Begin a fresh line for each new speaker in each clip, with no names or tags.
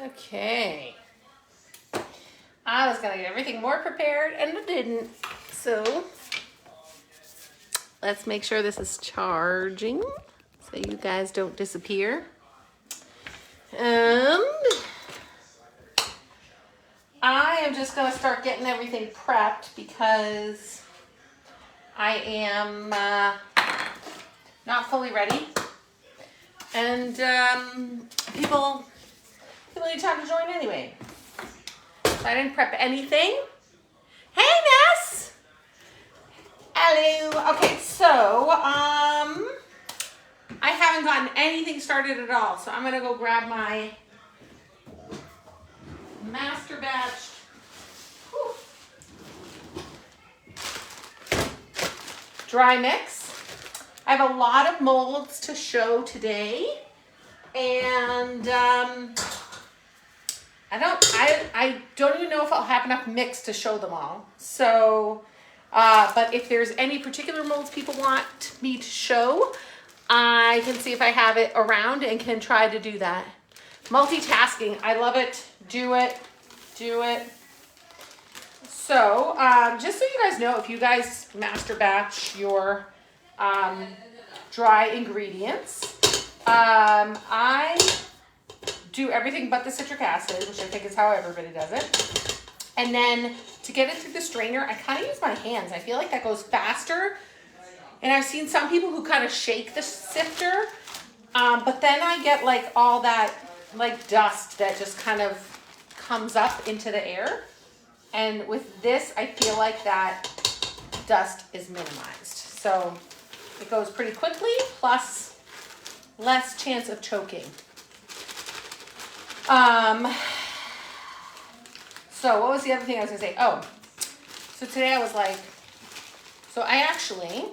Okay. I was gonna get everything more prepared and I didn't. So let's make sure this is charging so you guys don't disappear. And I am just gonna start getting everything prepped because I am not fully ready. And people need time to join anyway. So I didn't prep anything. Hey, Ness! Hello. Okay, so I haven't gotten anything started at all. So I'm gonna go grab my master batch. Whew. Dry mix. I have a lot of molds to show today, and I don't even know if I'll have enough mix to show them all. So, but if there's any particular molds people want me to show, I can see if I have it around and can try to do that. Multitasking, I love it. Do it, do it. So, just so you guys know, if you guys master batch your dry ingredients, I do everything but the citric acid, which I think is how everybody does it. And then to get it through the strainer, I kind of use my hands. I feel like that goes faster. And I've seen some people who kind of shake the sifter, but then I get like all that like dust that just kind of comes up into the air. And with this, I feel like that dust is minimized. So it goes pretty quickly, plus less chance of choking. So what was the other thing I was gonna say? Oh, so today I was like, so I actually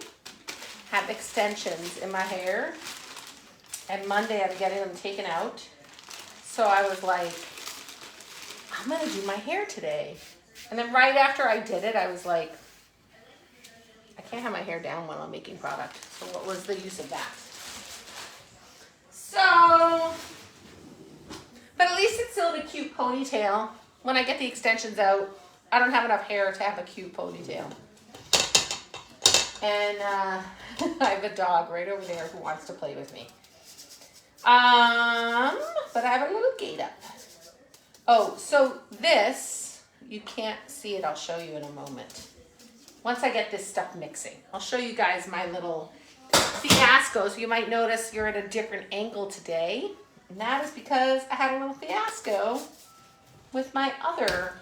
have extensions in my hair, and Monday I'm getting them taken out. So I was like, I'm gonna do my hair today. And then right after I did it, I was like, I can't have my hair down while I'm making product. So what was the use of that? So, but at least it's still a cute ponytail. When I get the extensions out, I don't have enough hair to have a cute ponytail. And I have a dog right over there who wants to play with me. But I have a little gate up. Oh, so this, you can't see it. I'll show you in a moment. Once I get this stuff mixing, I'll show you guys my little fiasco. So you might notice you're at a different angle today. And that is because I had a little fiasco with my other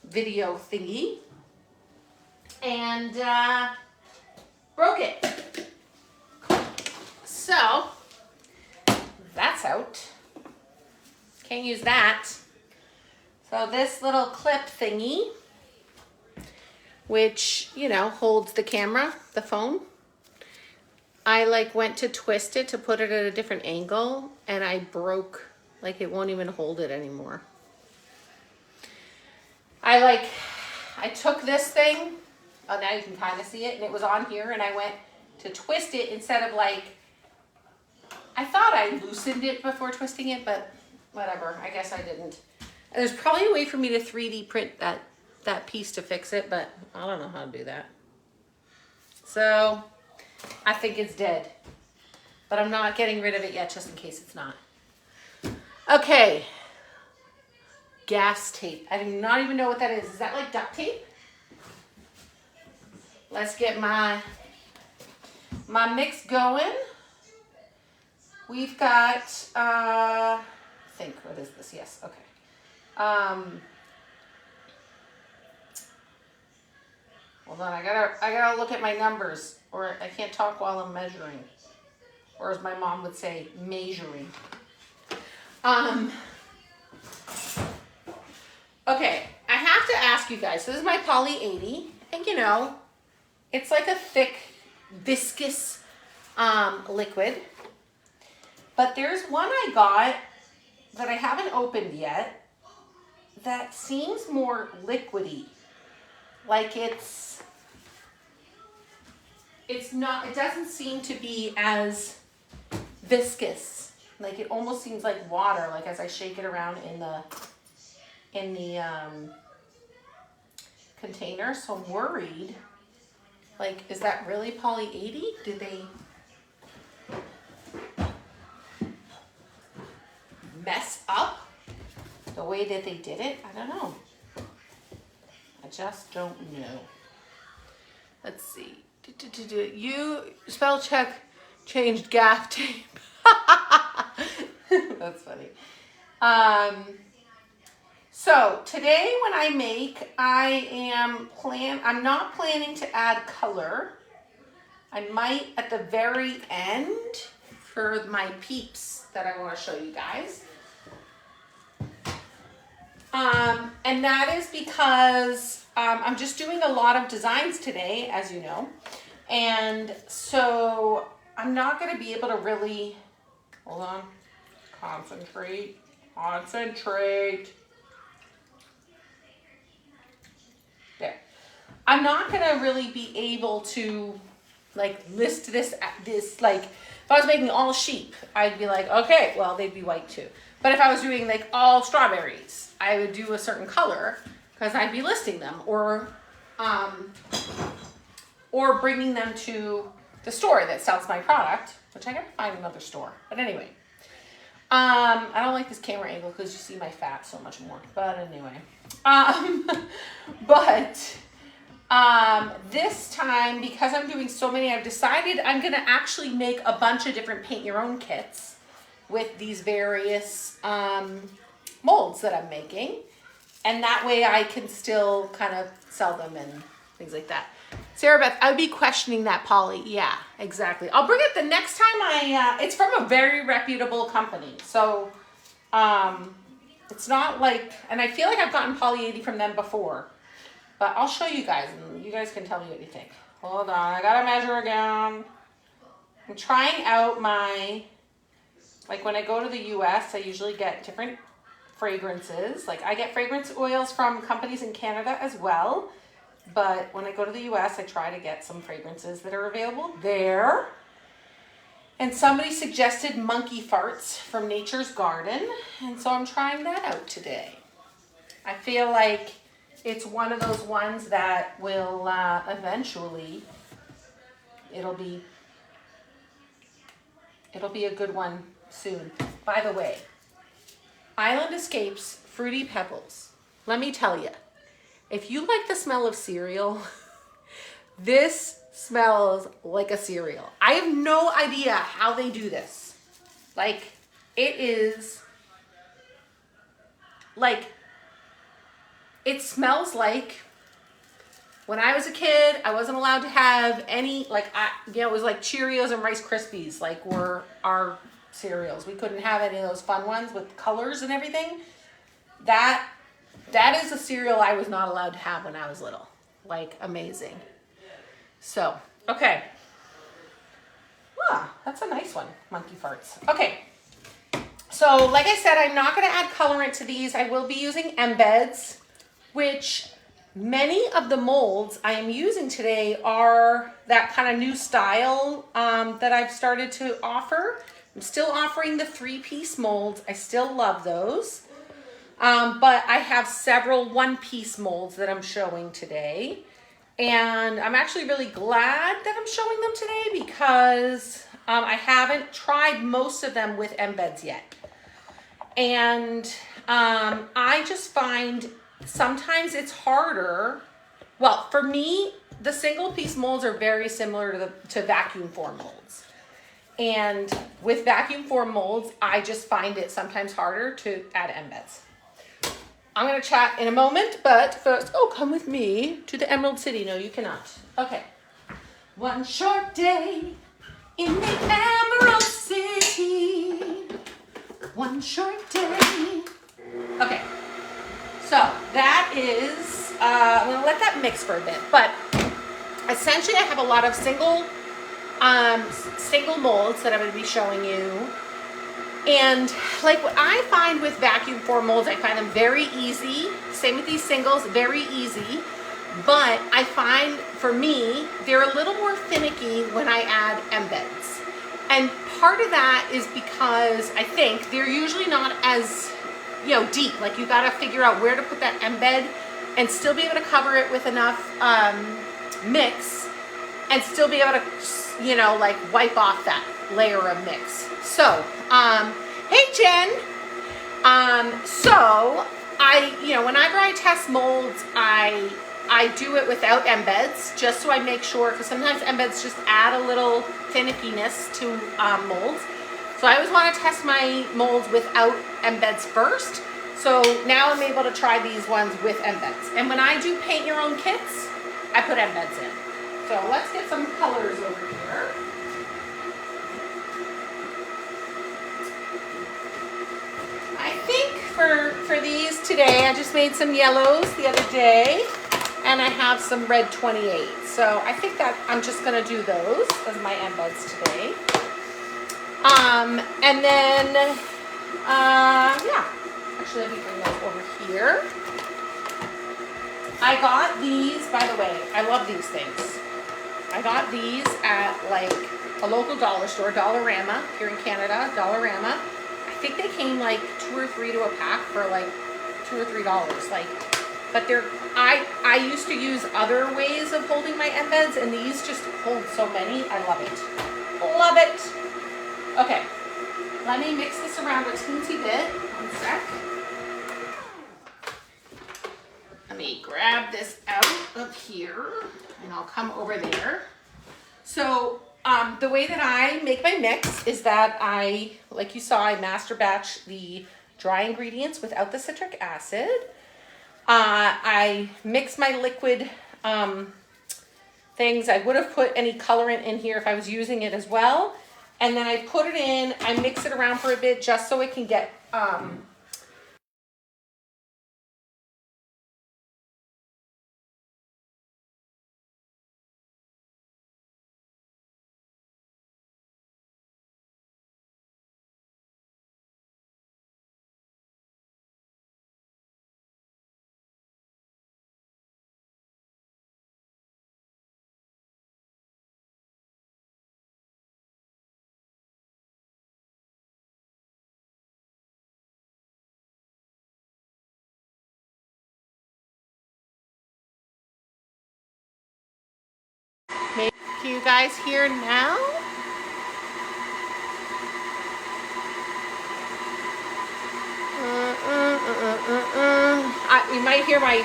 video thingy. And broke it. So that's out. Can't use that. So this little clip thingy, which, you know, holds the camera, the phone, I like went to twist it to put it at a different angle, and I broke, like it won't even hold it anymore. I took this thing, oh now you can kind of see it, and it was on here, and I went to twist it instead of like, I thought I loosened it before twisting it, but whatever, I guess I didn't. And there's probably a way for me to 3D print that piece to fix it, but I don't know how to do that. So I think it's dead, but I'm not getting rid of it yet, just in case it's not. Okay, gas tape. I do not even know what that is. Is that like duct tape? Let's get my mix going. We've got, I think, what is this? Yes, okay. Hold on, I gotta look at my numbers, or I can't talk while I'm measuring, or as my mom would say, measuring. Okay, I have to ask you guys, so this is my Poly 80, and you know, it's like a thick, viscous liquid, but there's one I got that I haven't opened yet that seems more liquidy. Like it's not, it doesn't seem to be as viscous. Like it almost seems like water, like as I shake it around in the container. So I'm worried, like, is that really poly 80? Did they mess up the way that they did it? I don't know. I just don't know. Let's see. You spell check changed gaff tape. That's funny. So today when I make, I'm not planning to add color. I might at the very end for my peeps that I want to show you guys. And that is because I'm just doing a lot of designs today, as you know. And so I'm not going to be able to really, hold on, concentrate. There. I'm not going to really be able to like list this, like if I was making all sheep, I'd be like, okay, well, they'd be white too. But if I was doing like all strawberries, I would do a certain color because I'd be listing them or bringing them to the store that sells my product, which I gotta find another store. But anyway, I don't like this camera angle because you see my fat so much more. But anyway, this time, because I'm doing so many, I've decided I'm gonna actually make a bunch of different paint your own kits with these various molds that I'm making. And that way I can still kind of sell them and things like that. Sarah Beth, I would be questioning that poly. Yeah, exactly. I'll bring it the next time it's from a very reputable company. So it's not like, and I feel like I've gotten poly 80 from them before. But I'll show you guys and you guys can tell me what you think. Hold on, I gotta measure again. I'm trying out like when I go to the US, I usually get different fragrances. Like I get fragrance oils from companies in Canada as well. But when I go to the US, I try to get some fragrances that are available there. And somebody suggested monkey farts from Nature's Garden. And so I'm trying that out today. I feel like it's one of those ones that will eventually, it'll be a good one soon. By the way, Island Escapes Fruity Pebbles. Let me tell you, if you like the smell of cereal, this smells like a cereal. I have no idea how they do this. Like, it is, like, it smells like when I was a kid, I wasn't allowed to have any, like, it was like Cheerios and Rice Krispies, like, were our cereals. We couldn't have any of those fun ones with colors and everything. That is a cereal I was not allowed to have when I was little. Like, amazing. So, okay. Ah, that's a nice one, monkey farts. Okay. So, like I said, I'm not going to add colorant to these. I will be using embeds, which many of the molds I am using today are that kind of new style that I've started to offer. I'm still offering the 3-piece molds. I still love those. But I have several 1-piece molds that I'm showing today. And I'm actually really glad that I'm showing them today because I haven't tried most of them with embeds yet. And I just find sometimes it's harder. Well, for me, the single-piece molds are very similar to vacuum form molds. And with vacuum form molds, I just find it sometimes harder to add embeds. I'm going to chat in a moment, but first, come with me to the Emerald City. No, you cannot. Okay. One short day in the Emerald City. One short day. Okay. So that is, I'm going to let that mix for a bit, but essentially I have a lot of single molds that I'm going to be showing you. And like what I find with vacuum form molds, I find them very easy. Same with these singles, very easy. But I find, for me, they're a little more finicky when I add embeds. And part of that is because I think they're usually not as, deep. Like you got to figure out where to put that embed and still be able to cover it with enough mix and still be able to, like wipe off that layer of mix. So, hey Jen. So whenever I test molds, I do it without embeds, just so I make sure, because sometimes embeds just add a little finickiness to molds. So I always want to test my molds without embeds first. So now I'm able to try these ones with embeds. And when I do paint your own kits, I put embeds in. So let's get some colors over here. I think for these today, I just made some yellows the other day. And I have some red 28. So I think that I'm just going to do those as my embeds today. And then, yeah. Actually, let me bring those over here. I got these, by the way, I love these things. I got these at like a local dollar store, Dollarama, here in Canada, Dollarama. I think they came like 2 or 3 to a pack for like $2 or $3. Like, but they're, I used to use other ways of holding my embeds, and these just hold so many. I love it. Love it. Okay, let me mix this around a teensy bit. One sec. Let me grab this out of here, and I'll come over there. So the way that I make my mix is that like you saw, I master batch the dry ingredients without the citric acid. I mix my liquid things. I would have put any colorant in here if I was using it as well. And then I put it in, I mix it around for a bit just so it can get maybe. Can you guys hear now? You might hear my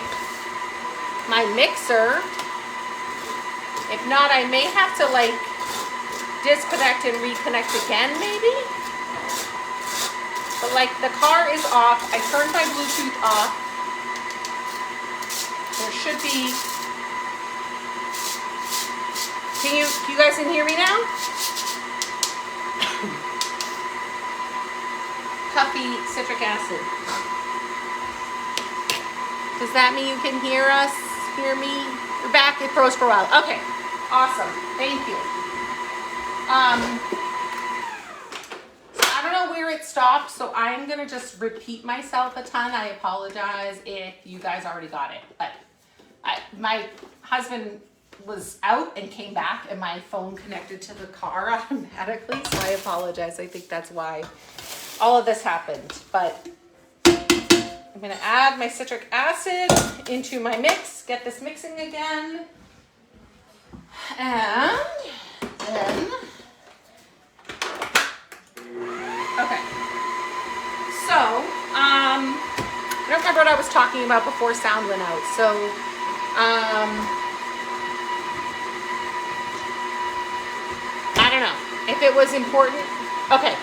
mixer. If not, I may have to like disconnect and reconnect again, maybe. But like the car is off. I turned my Bluetooth off. There should be. Can you guys can hear me now? Puffy citric acid. Does that mean you can hear us? Hear me? You're back. It froze for a while. Okay. Awesome. Thank you. I don't know where it stopped, so I'm gonna just repeat myself a ton. I apologize if you guys already got it, but my husband was out and came back, and my phone connected to the car automatically, so I apologize. I think that's why all of this happened, but I'm gonna add my citric acid into my mix, get this mixing again, and then, okay, so, I don't remember what I was talking about before sound went out, so, I don't know if it was important. Okay,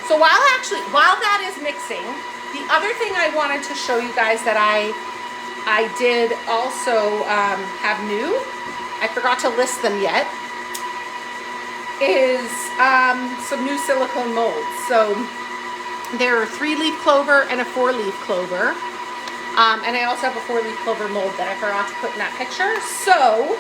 so while that is mixing, the other thing I wanted to show you guys that I did also have new, I forgot to list them yet, is some new silicone molds. So there are 3-leaf clover and a 4-leaf clover. And I also have a 4-leaf clover mold that I forgot to put in that picture. So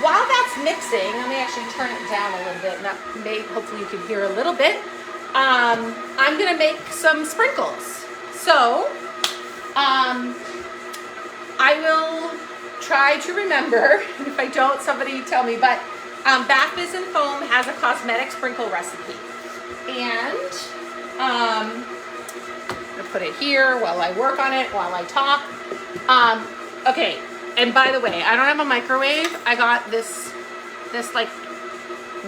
while that's mixing, let me actually turn it down a little bit, and that may, hopefully you can hear a little bit. I'm gonna make some sprinkles. So I will try to remember. If I don't, somebody tell me. But Bath Fizz and Foam has a cosmetic sprinkle recipe. And I'm gonna put it here while I work on it, while I talk. Okay, and by the way, I don't have a microwave. I got this like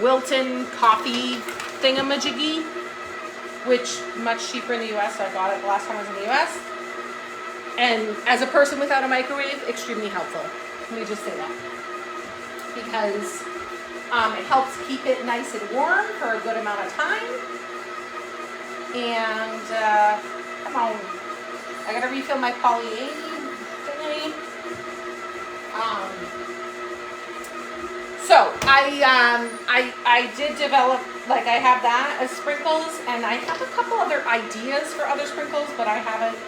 Wilton coffee thingamajiggy, which much cheaper in the US, so I got it the last time I was in the US. And as a person without a microwave, extremely helpful. Let me just say that. Because it helps keep it nice and warm for a good amount of time. And come on, I gotta refill my poly-A thingy. So I did develop, like, I have that as sprinkles, and I have a couple other ideas for other sprinkles, but I haven't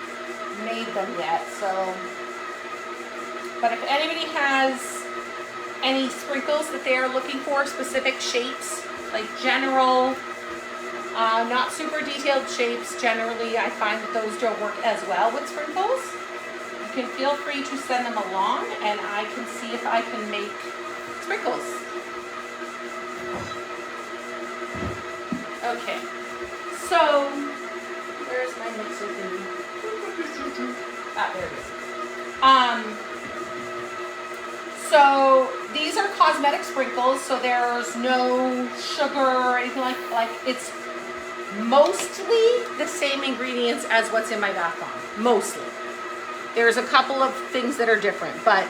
made them yet. So, but if anybody has any sprinkles that they are looking for, specific shapes, like general, not super detailed shapes, generally I find that those don't work as well with sprinkles. You can feel free to send them along, and I can see if I can make sprinkles. Okay, so where's my mixer thingy? Ah, there it is. So these are cosmetic sprinkles, so there's no sugar or anything like it's mostly the same ingredients as what's in my bath bomb. Mostly. There's a couple of things that are different, but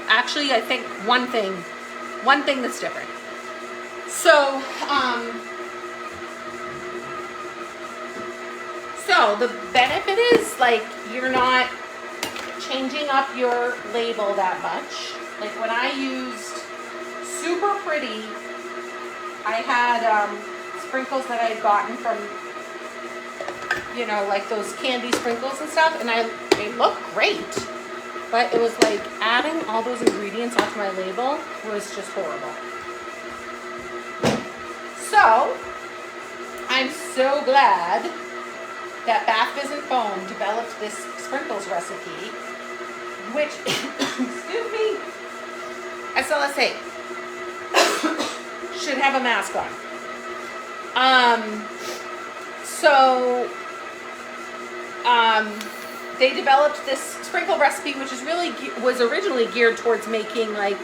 actually I think one thing that's different. So, so the benefit is, like, you're not changing up your label that much. Like when I used Super Pretty, I had sprinkles that I had gotten from, you know, like those candy sprinkles and stuff, and they look great. But it was like adding all those ingredients onto my label was just horrible. So I'm so glad that Bath Fizz and Foam developed this sprinkles recipe, which, excuse me, SLSA, should have a mask on. They developed this sprinkle recipe, which is really was originally geared towards making like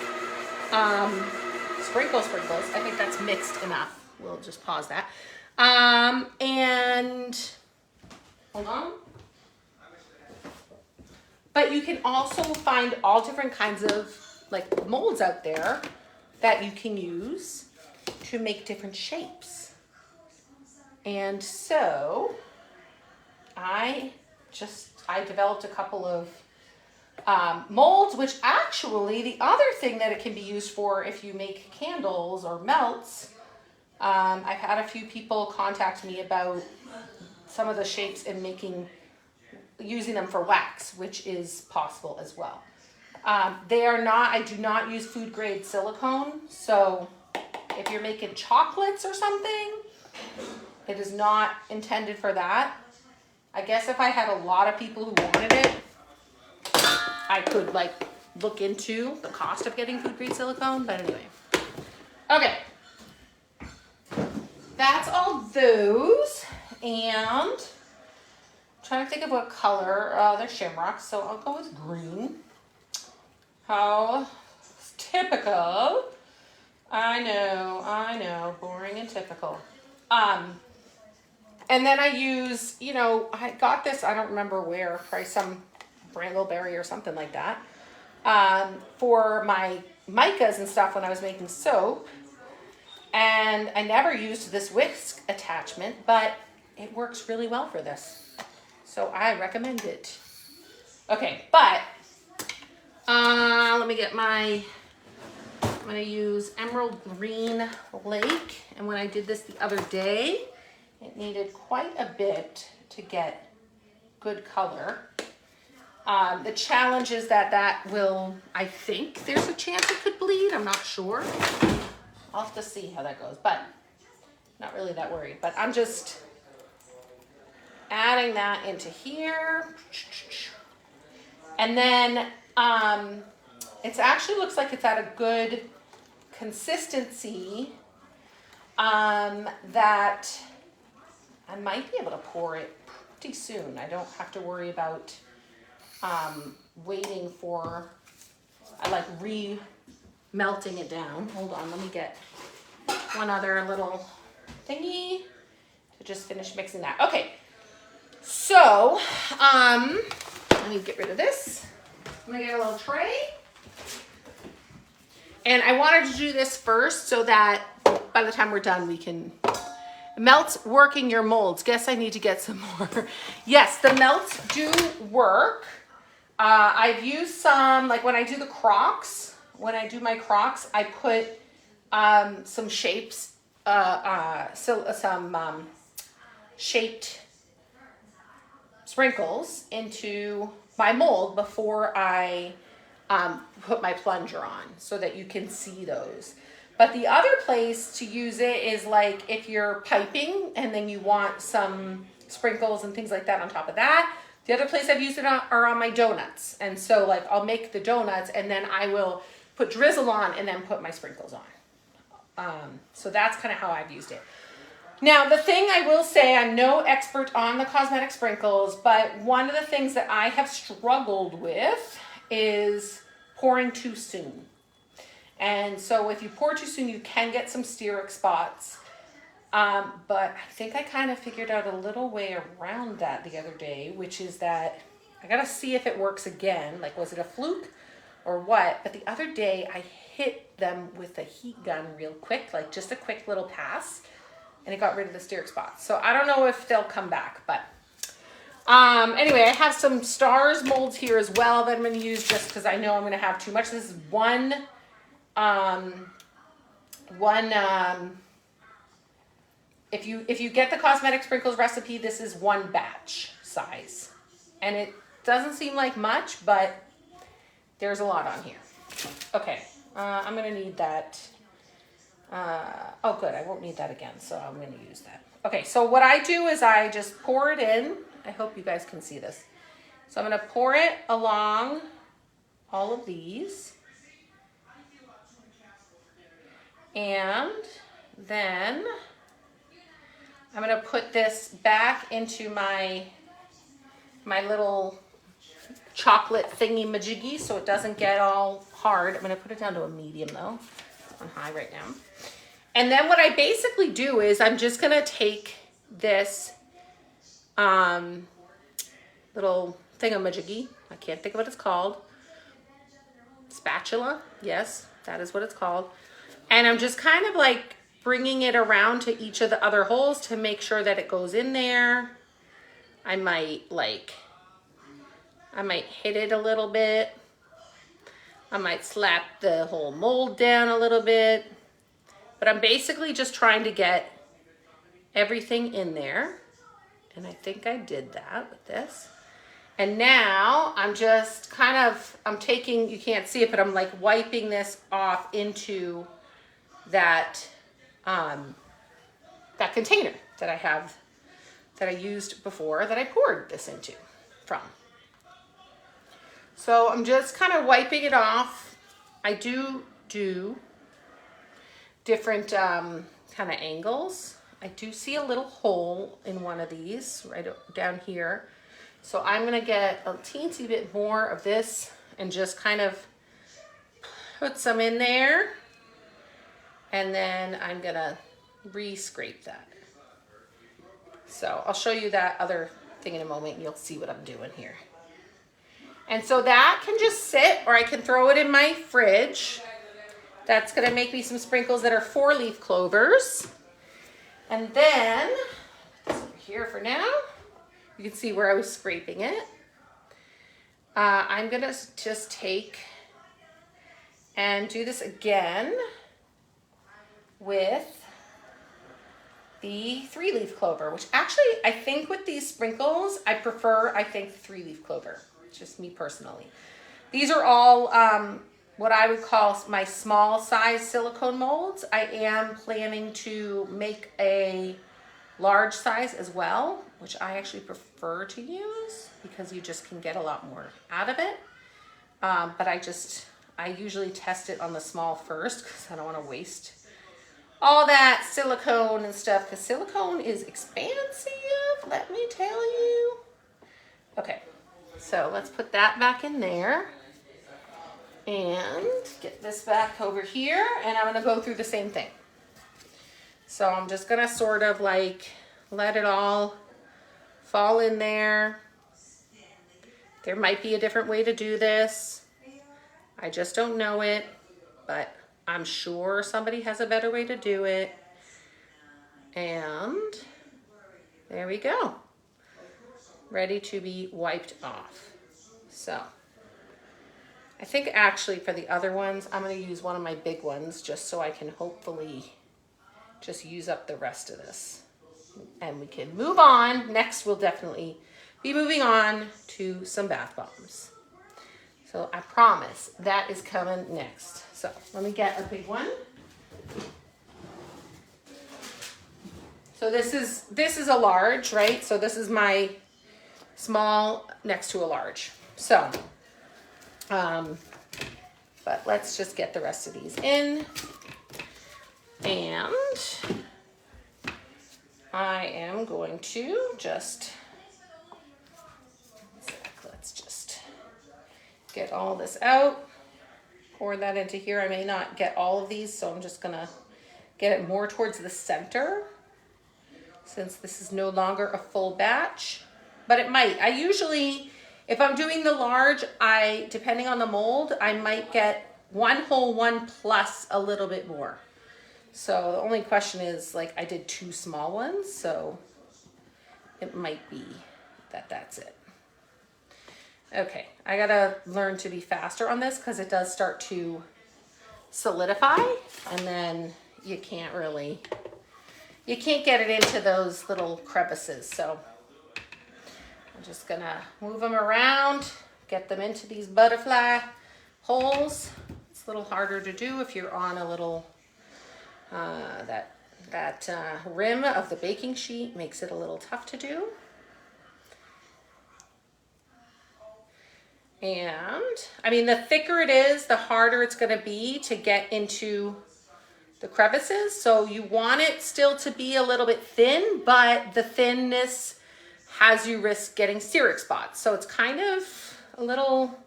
sprinkles. I think that's mixed enough. We'll just pause that. And hold on. But you can also find all different kinds of like molds out there that you can use to make different shapes. And so I developed a couple of molds, which actually the other thing that it can be used for if you make candles or melts, I've had a few people contact me about some of the shapes and using them for wax, which is possible as well. I do not use food grade silicone, so if you're making chocolates or something, it is not intended for that. I guess if I had a lot of people who wanted it, I could like look into the cost of getting food grade silicone, but anyway. Okay. That's all those, and I'm trying to think of what color. They're shamrocks, so I'll go with green. How typical. I know, boring and typical. And then I use, I got this, I don't remember where, probably some Brambleberry or something like that, for my micas and stuff when I was making soap. And I never used this whisk attachment, but it works really well for this. So I recommend it. Okay, but let me get I'm going to use Emerald Green Lake. And when I did this the other day, it needed quite a bit to get good color. The challenge is that will, I think there's a chance it could bleed. I'm not sure. I'll have to see how that goes, but not really that worried. But I'm just adding that into here. And then it actually looks like it's at a good consistency that I might be able to pour it pretty soon. I don't have to worry about waiting for, I like melting it down. Hold on, let me get one other little thingy to just finish mixing that. Okay, so let me get rid of this. I'm gonna get a little tray. And I wanted to do this first so that by the time we're done, we can melt working your molds. Guess I need to get some more. Yes, the melts do work. I've used some, like when I do the Crocs, when I do my Crocs, I put some shapes, some shaped sprinkles into my mold before I put my plunger on so that you can see those. But the other place to use it is like if you're piping and then you want some sprinkles and things like that on top of that. The other place I've used it on are on my donuts. And so like I'll make the donuts and then I will put drizzle on and then put my sprinkles on. So that's kind of how I've used it. Now, the thing I will say, I'm no expert on the cosmetic sprinkles, but one of the things that I have struggled with is pouring too soon. And so if you pour too soon, you can get some steric spots. But I think I kind of figured out a little way around that the other day, which is that I got to see if it works again. Like, was it a fluke or what? But the other day I hit them with a heat gun real quick, like just a quick little pass, and it got rid of the steric spots. So I don't know if they'll come back, but anyway, I have some stars molds here as well that I'm going to use just because I know I'm going to have too much. This is if you get the cosmetic sprinkles recipe, this is one batch size, and it doesn't seem like much, but there's a lot on here. Okay, I'm going to need that. Oh good, I won't need that again, so I'm going to use that. Okay, so what I do is I just pour it in. I hope you guys can see this. So I'm going to pour it along all of these. And then I'm going to put this back into my little chocolate thingy majiggy so it doesn't get all hard. I'm going to put it down to a medium though. It's on high right now. And then what I basically do is I'm just going to take this little thingamajiggy. I can't think of what it's called. Spatula. Yes, that is what it's called. And I'm just kind of like bringing it around to each of the other holes to make sure that it goes in there. I might hit it a little bit. I might slap the whole mold down a little bit. But I'm basically just trying to get everything in there. And I think I did that with this. And now I'm just I'm taking, you can't see it, but I'm like wiping this off into that, that container that I have, that I used before, that I poured this into from. So I'm just kind of wiping it off. I do different kind of angles. I do see a little hole in one of these right down here. So I'm gonna get a teensy bit more of this and just kind of put some in there. And then I'm gonna re-scrape that. So I'll show you that other thing in a moment and you'll see what I'm doing here. And so that can just sit, or I can throw it in my fridge. That's gonna make me some sprinkles that are 4-leaf clovers. And then, put this over here for now. You can see where I was scraping it. I'm gonna just take and do this again with the 3-leaf clover, which actually I think with these sprinkles, I prefer, I think, 3-leaf clover. It's just me personally. These are all what I would call my small size silicone molds. I am planning to make a large size as well, which I actually prefer to use because you just can get a lot more out of it. But I usually test it on the small first because I don't want to waste all that silicone and stuff, because silicone is expensive, let me tell you. Okay, so let's put that back in there and get this back over here, and I'm gonna go through the same thing. So I'm just gonna sort of like let it all fall in there. There might be a different way to do this. I just don't know it, but I'm sure somebody has a better way to do it. And there we go. Ready to be wiped off. So I think actually for the other ones, I'm going to use one of my big ones just so I can hopefully just use up the rest of this. And we can move on. Next, we'll definitely be moving on to some bath bombs. So I promise that is coming next. So let me get a big one. So this is a large, right? So this is my small next to a large. So, but let's just get the rest of these in. And I am going to just, let's just get all this out. Pour that into here. I may not get all of these, so I'm just gonna get it more towards the center since this is no longer a full batch, but it might. I usually, if I'm doing the large, depending on the mold, I might get one whole one plus a little bit more. So the only question is, like, I did 2 small ones, so it might be that that's it. Okay, I gotta learn to be faster on this because it does start to solidify, and then you can't get it into those little crevices. So I'm just gonna move them around, get them into these butterfly holes. It's a little harder to do if you're on a little, that rim of the baking sheet makes it a little tough to do. And I mean, the thicker it is, the harder it's going to be to get into the crevices. So you want it still to be a little bit thin, but the thinness has you risk getting xeric spots. So it's kind of a little,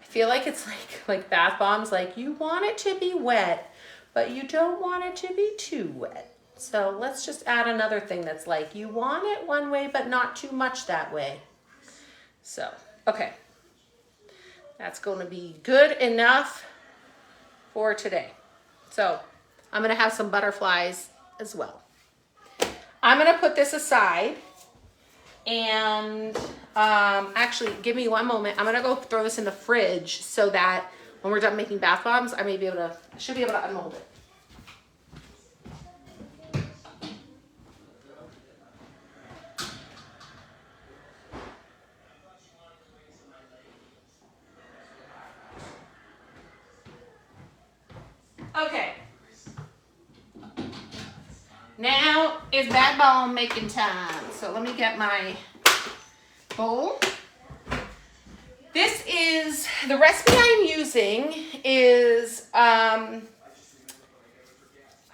I feel like it's like bath bombs, like you want it to be wet, but you don't want it to be too wet. So let's just add another thing that's like, you want it one way, but not too much that way. So, okay. That's going to be good enough for today. So I'm going to have some butterflies as well. I'm going to put this aside and actually give me one moment. I'm going to go throw this in the fridge so that when we're done making bath bombs, I should be able to unmold it. Okay, now is bath bomb making time. So let me get my bowl. This is, the recipe I'm using is, I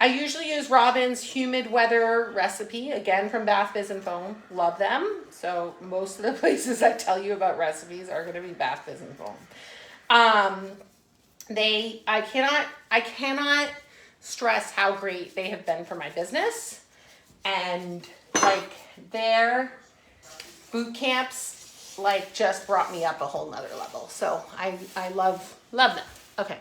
usually use Robin's humid weather recipe, again from Bath Biz and Foam. Love them. So most of the places I tell you about recipes are going to be Bath Biz and Foam. I cannot stress how great they have been for my business, and like their boot camps like just brought me up a whole nother level. So I love them. Okay,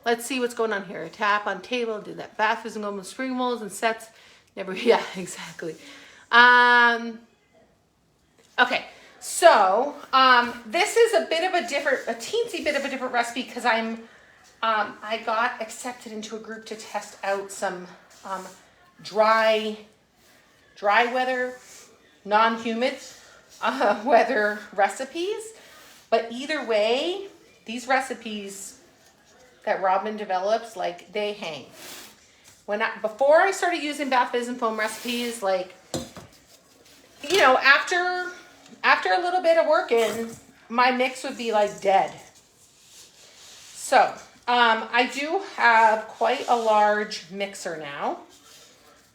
let's see what's going on here. Tap on table, do that bath and go with spring molds and sets. Never, yeah, exactly. Okay. So, this is a teensy bit of a different recipe because I got accepted into a group to test out some, dry weather, non-humid, weather recipes. But either way, these recipes that Robin develops, like they hang. Before I started using Bath Biz and Foam recipes, like, you know, after a little bit of working, my mix would be like dead. So I do have quite a large mixer now.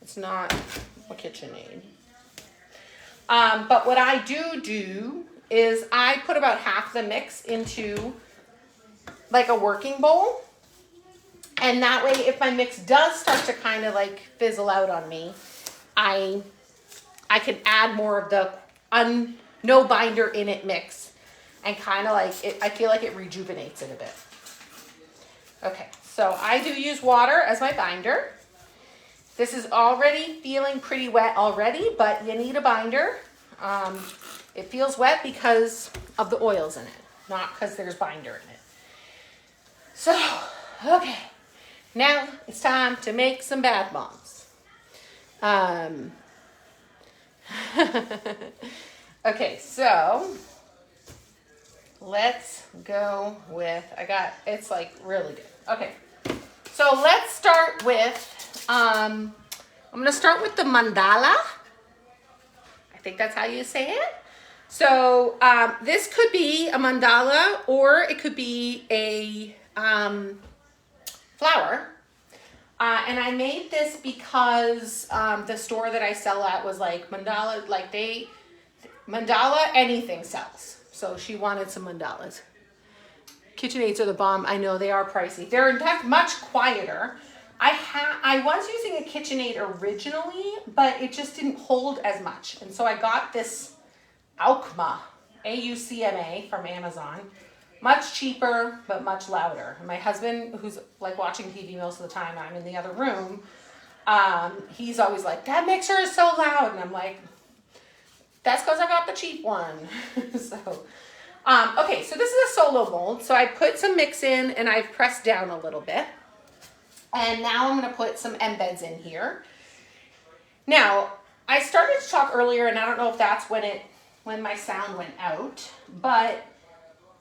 It's not a KitchenAid. But what I do is I put about half the mix into like a working bowl. And that way, if my mix does start to kind of like fizzle out on me, I can add more of the no binder in it mix and kind of like it, I feel like it rejuvenates it a bit. Okay, so I do use water as my binder. This is already feeling pretty wet already, but you need a binder. It feels wet because of the oils in it, not because there's binder in it. So, okay, now it's time to make some bath bombs. Okay, so let's go with, it's like really good. Okay, so let's start with, I'm going to start with the Mandala. I think that's how you say it. So this could be a mandala or it could be a flower. And I made this because the store that I sell at was like mandala, like mandala anything sells. So she wanted some mandalas. KitchenAids are the bomb. I know they are pricey. They're in fact much quieter. I was using a KitchenAid originally, but it just didn't hold as much. And so I got this Aucma, A-U-C-M-A from Amazon. Much cheaper, but much louder. And my husband, who's like watching TV most of the time, I'm in the other room, he's always like, that mixer is so loud. And I'm like, that's because I got the cheap one. So, okay, so this is a solo mold. So I put some mix in and I've pressed down a little bit. And now I'm gonna put some embeds in here. Now, I started to talk earlier, and I don't know if that's when my sound went out, but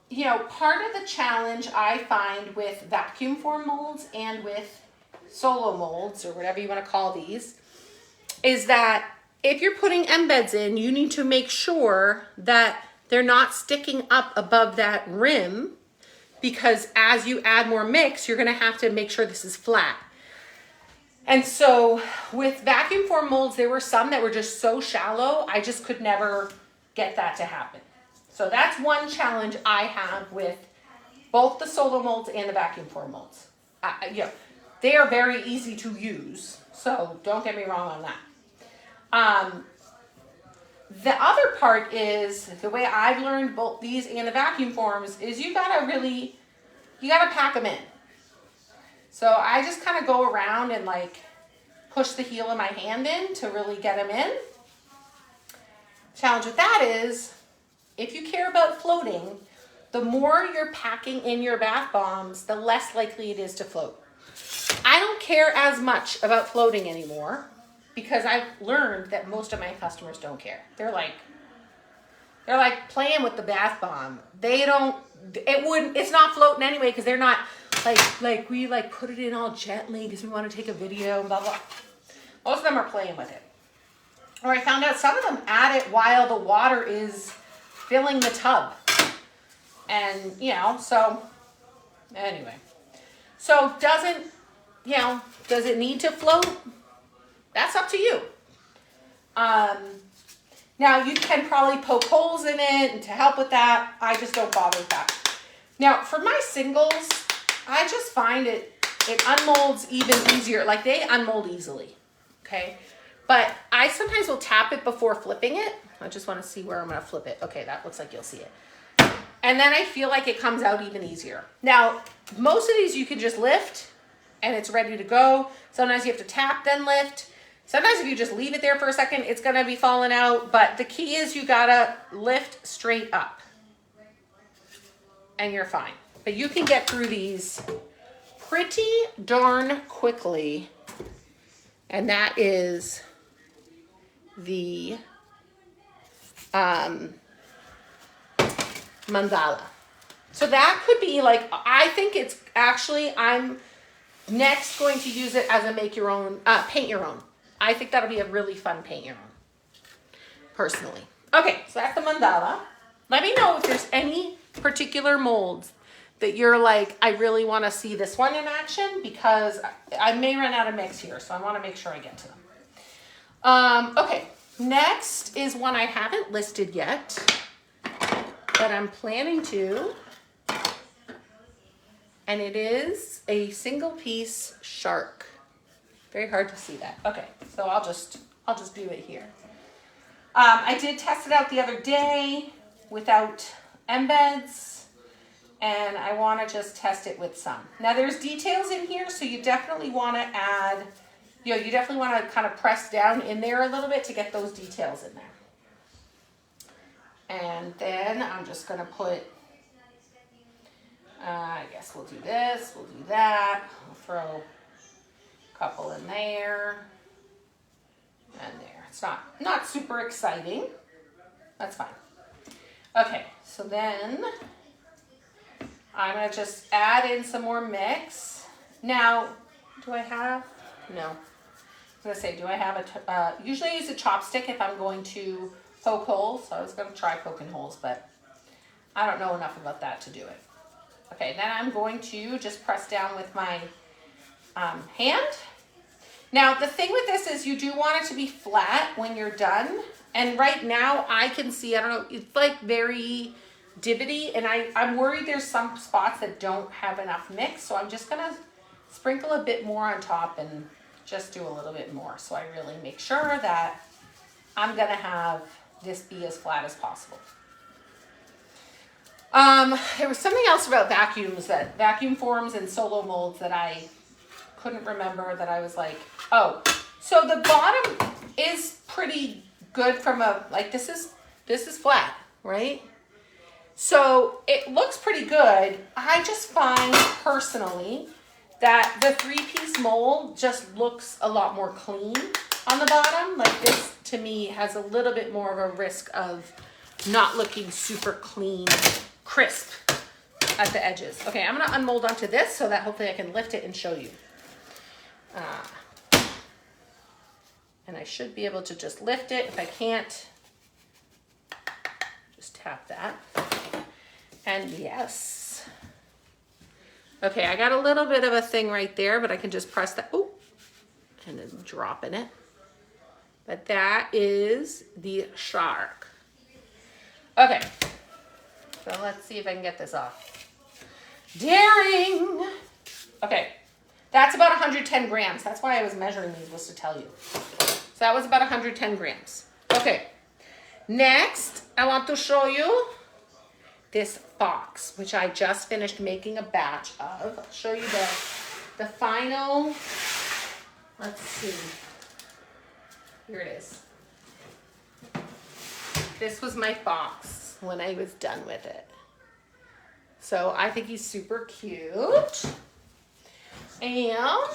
you know, part of the challenge I find with vacuum form molds and with solo molds, or whatever you want to call these, is that if you're putting embeds in, you need to make sure that they're not sticking up above that rim, because as you add more mix, you're going to have to make sure this is flat. And so with vacuum form molds, there were some that were just so shallow, I just could never get that to happen. So that's one challenge I have with both the solo molds and the vacuum form molds. You know, they are very easy to use, so don't get me wrong on that. The other part is, the way I've learned both these and the vacuum forms, is you gotta pack them in. So I just kind of go around and like push the heel of my hand in to really get them in. Challenge with that is, if you care about floating, the more you're packing in your bath bombs, the less likely it is to float. I don't care as much about floating anymore because I've learned that most of my customers don't care. They're like playing with the bath bomb. It's not floating anyway because they're not like we like put it in all gently because we want to take a video and blah, blah. Most of them are playing with it. Or I found out some of them add it while the water is filling the tub. And, you know, so anyway. So does it need to float? That's up to you. Now you can probably poke holes in it and to help with that. I just don't bother with that. Now for my singles, I just find it unmolds even easier. Like they unmold easily, okay? But I sometimes will tap it before flipping it. I just want to see where I'm going to flip it. Okay, that looks like you'll see it. And then I feel like it comes out even easier. Now, most of these you can just lift and it's ready to go. Sometimes you have to tap, then lift. Sometimes if you just leave it there for a second, it's going to be falling out. But the key is you got to lift straight up and you're fine. But you can get through these pretty darn quickly. And that is the Mandala. So that could be like, I think it's actually, I'm next going to use it as a make your own, paint your own. I think that'll be a really fun paint your own, personally. Okay, so that's the Mandala. Let me know if there's any particular molds that you're like, I really want to see this one in action, because I may run out of mix here, so I want to make sure I get to them. Okay, next is one I haven't listed yet, but I'm planning to, and it is a single piece shark. Very hard to see that. Okay, so I'll just do it here. I did test it out the other day without embeds, and I want to just test it with some. Now there's details in here, so you definitely want to add, you definitely want to kind of press down in there a little bit to get those details in there. And then I'm just going to put, I guess we'll do this, we'll do that. I'll throw a couple in there and there. It's not super exciting. That's fine. Okay, so then I'm going to just add in some more mix. Now, do I have? No. I was going to say, do I have usually I use a chopstick if I'm going to poke holes. So I was going to try poking holes, but I don't know enough about that to do it. Okay, then I'm going to just press down with my hand. Now, the thing with this is you do want it to be flat when you're done. And right now I can see, I don't know, it's like very divoty, and I'm worried there's some spots that don't have enough mix, so I'm just gonna sprinkle a bit more on top and just do a little bit more, so I really make sure that I'm gonna have this be as flat as possible. There was something else about vacuum forms and solo molds that I couldn't remember, that I was like, oh, so the bottom is pretty good from this is flat, right? So it looks pretty good. I just find personally that the 3-piece mold just looks a lot more clean on the bottom. Like this to me has a little bit more of a risk of not looking super clean, crisp at the edges. Okay, I'm gonna unmold onto this so that hopefully I can lift it and show you. And I should be able to just lift it. If I can't, just tap that. And yes. Okay, I got a little bit of a thing right there, but I can just press that, oh, and then drop in it. But that is the shark. Okay, so let's see if I can get this off. Daring! Okay, that's about 110 grams. That's why I was measuring these, was to tell you. So that was about 110 grams. Okay, next I want to show you this box, which I just finished making a batch of. I'll show you the final, let's see, here it is. This was my box when I was done with it. So I think he's super cute. And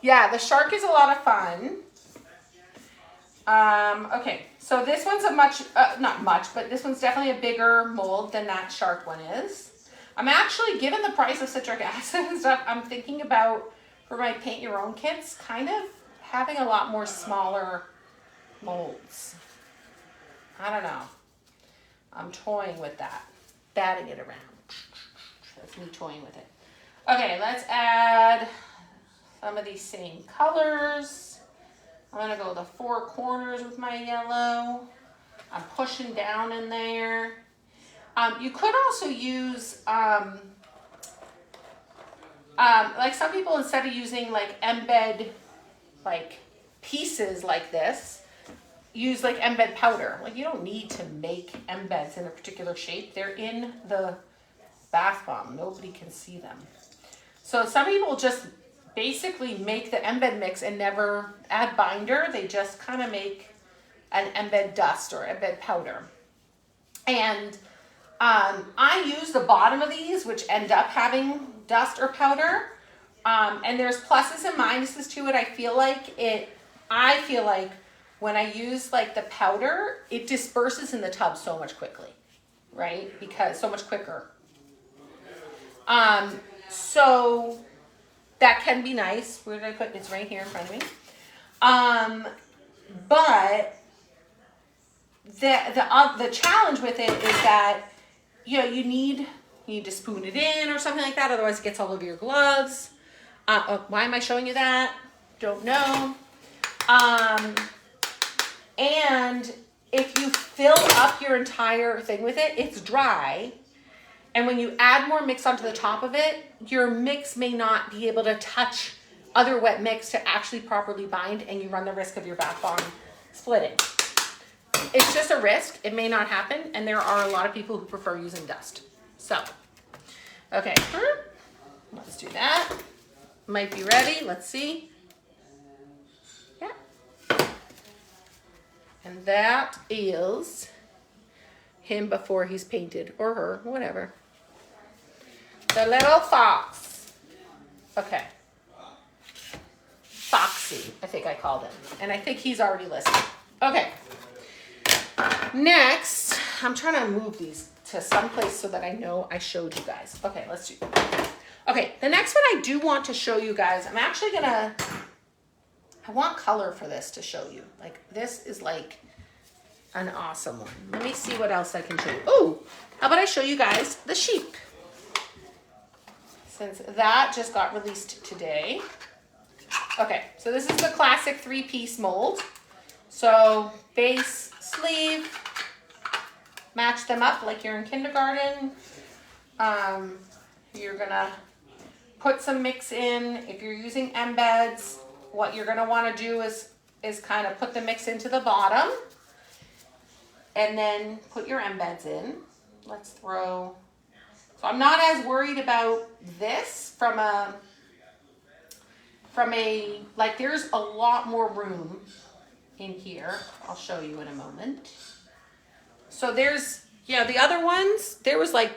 yeah, the shark is a lot of fun. Okay, so this one's a not much, but this one's definitely a bigger mold than that shark one is. I'm actually, given the price of citric acid and stuff, I'm thinking about, for my paint your own kits, kind of having a lot more smaller molds. I don't know. I'm toying with that, batting it around. That's me toying with it. Okay, let's add some of these same colors. I'm gonna go the 4 corners with my yellow. I'm pushing down in there. You could also use, like some people, instead of using like embed like pieces like this, use like embed powder. Like you don't need to make embeds in a particular shape. They're in the bath bomb. Nobody can see them. So some people just basically make the embed mix and never add binder. They just kind of make an embed dust or embed powder. And I use the bottom of these, which end up having dust or powder. And there's pluses and minuses to it. I feel like when I use like the powder, it disperses in the tub so much quickly, right? Because so much quicker. So that can be nice. Where did I put it? It's right here in front of me. But the challenge with it is that you know, you need to spoon it in or something like that. Otherwise it gets all over your gloves. Why am I showing you that? Don't know. And if you fill up your entire thing with it, it's dry. And when you add more mix onto the top of it, your mix may not be able to touch other wet mix to actually properly bind, and you run the risk of your bath bomb splitting. It's just a risk. It may not happen, and there are a lot of people who prefer using dust. So, okay, let's do that. Might be ready. Let's see. Yeah. And that is him before he's painted, or her, whatever. The little fox. Okay. Foxy, I think I called him. And I think he's already listening. Okay. Next, I'm trying to move these to someplace so that I know I showed you guys. Okay, let's do that. Okay, the next one I do want to show you guys, I'm actually gonna, I want color for this to show you. Like, this is like an awesome one. Let me see what else I can show you. Oh, how about I show you guys the sheep? Since that just got released today. Okay, so this is the classic 3-piece mold. So base, sleeve, match them up like you're in kindergarten. You're gonna put some mix in. If you're using embeds, what you're gonna wanna do is kind of put the mix into the bottom and then put your embeds in. Let's throw, so I'm not as worried about this from a, like there's a lot more room in here. I'll show you in a moment. So there's, yeah, the other ones, there was like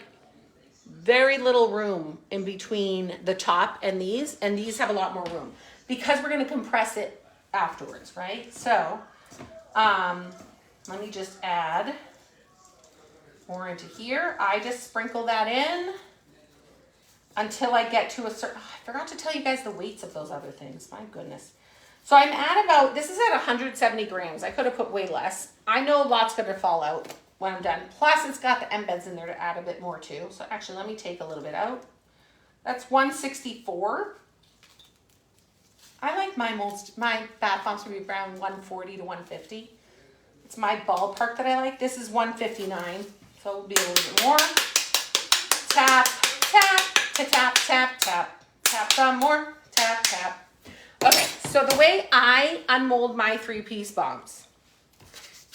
very little room in between the top and these have a lot more room because we're gonna compress it afterwards, right? So, let me just add more into here. I just sprinkle that in until I get to a certain, I forgot to tell you guys the weights of those other things, my goodness. So I'm at about, this is at 170 grams. I could have put way less. I know a lot's gonna fall out when I'm done. Plus it's got the embeds in there to add a bit more too. So actually let me take a little bit out. That's 164. I like my molds, my bath bombs to be around 140 to 150. It's my ballpark that I like. This is 159, so it'll be a little bit more. Tap, tap, tap, tap, tap, tap some more, tap, tap. Okay, so the way I unmold my 3-piece bombs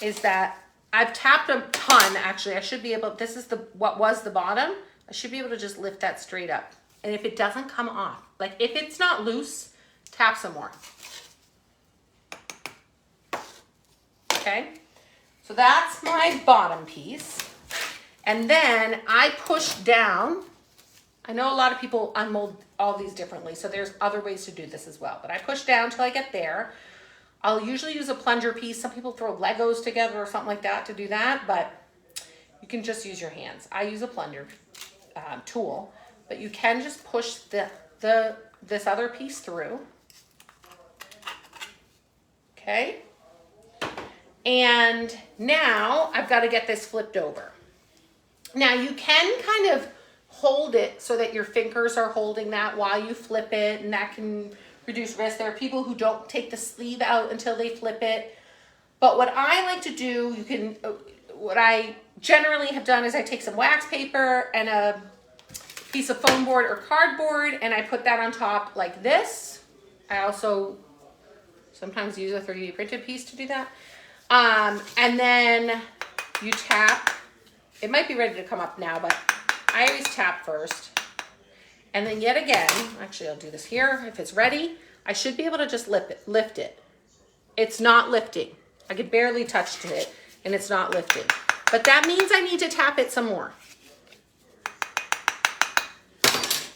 is that I've tapped a ton, actually. I should be able, this is what was the bottom. I should be able to just lift that straight up. And if it doesn't come off, like if it's not loose, tap some more. Okay, so that's my bottom piece. And then I push down. I know a lot of people unmold all these differently, so there's other ways to do this as well. But I push down till I get there. I'll usually use a plunger piece. Some people throw Legos together or something like that to do that, but you can just use your hands. I use a plunger tool, but you can just push this other piece through. Okay. And now I've got to get this flipped over. Now you can kind of hold it so that your fingers are holding that while you flip it, and that can reduce risk. There are people who don't take the sleeve out until they flip it. But what I like to do, what I generally have done is I take some wax paper and a piece of foam board or cardboard, and I put that on top like this. I also sometimes use a 3D printed piece to do that. And then you tap. It might be ready to come up now, but I always tap first. And then yet again, actually I'll do this here. If it's ready, I should be able to just lift it. It's not lifting. I could barely touch it and it's not lifting. But that means I need to tap it some more.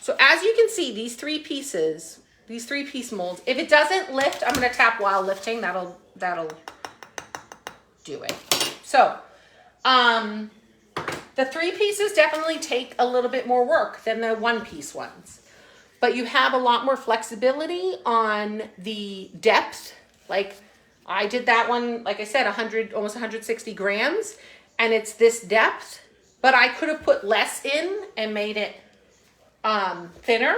So as you can see, these 3-piece molds, if it doesn't lift, I'm gonna tap while lifting. That'll do it. So, the 3 pieces definitely take a little bit more work than the 1-piece ones, but you have a lot more flexibility on the depth. Like I did that one, like I said, almost 160 grams, and it's this depth, but I could have put less in and made it thinner.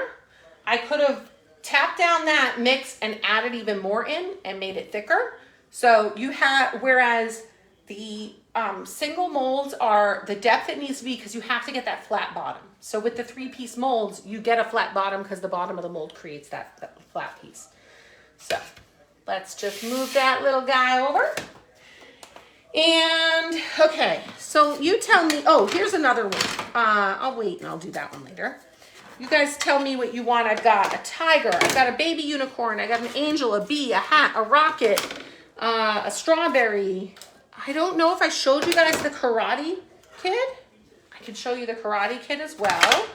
I could have tapped down that mix and added even more in and made it thicker. So you have, whereas the single molds are the depth it needs to be because you have to get that flat bottom. So with the 3-piece molds, you get a flat bottom because the bottom of the mold creates that flat piece. So let's just move that little guy over. And okay, so you tell me, oh, here's another one. I'll wait and I'll do that one later. You guys tell me what you want. I've got a tiger, I've got a baby unicorn, I got an angel, a bee, a hat, a rocket, a strawberry. I don't know if I showed you guys the Karate Kid. I can show you the Karate Kid as well.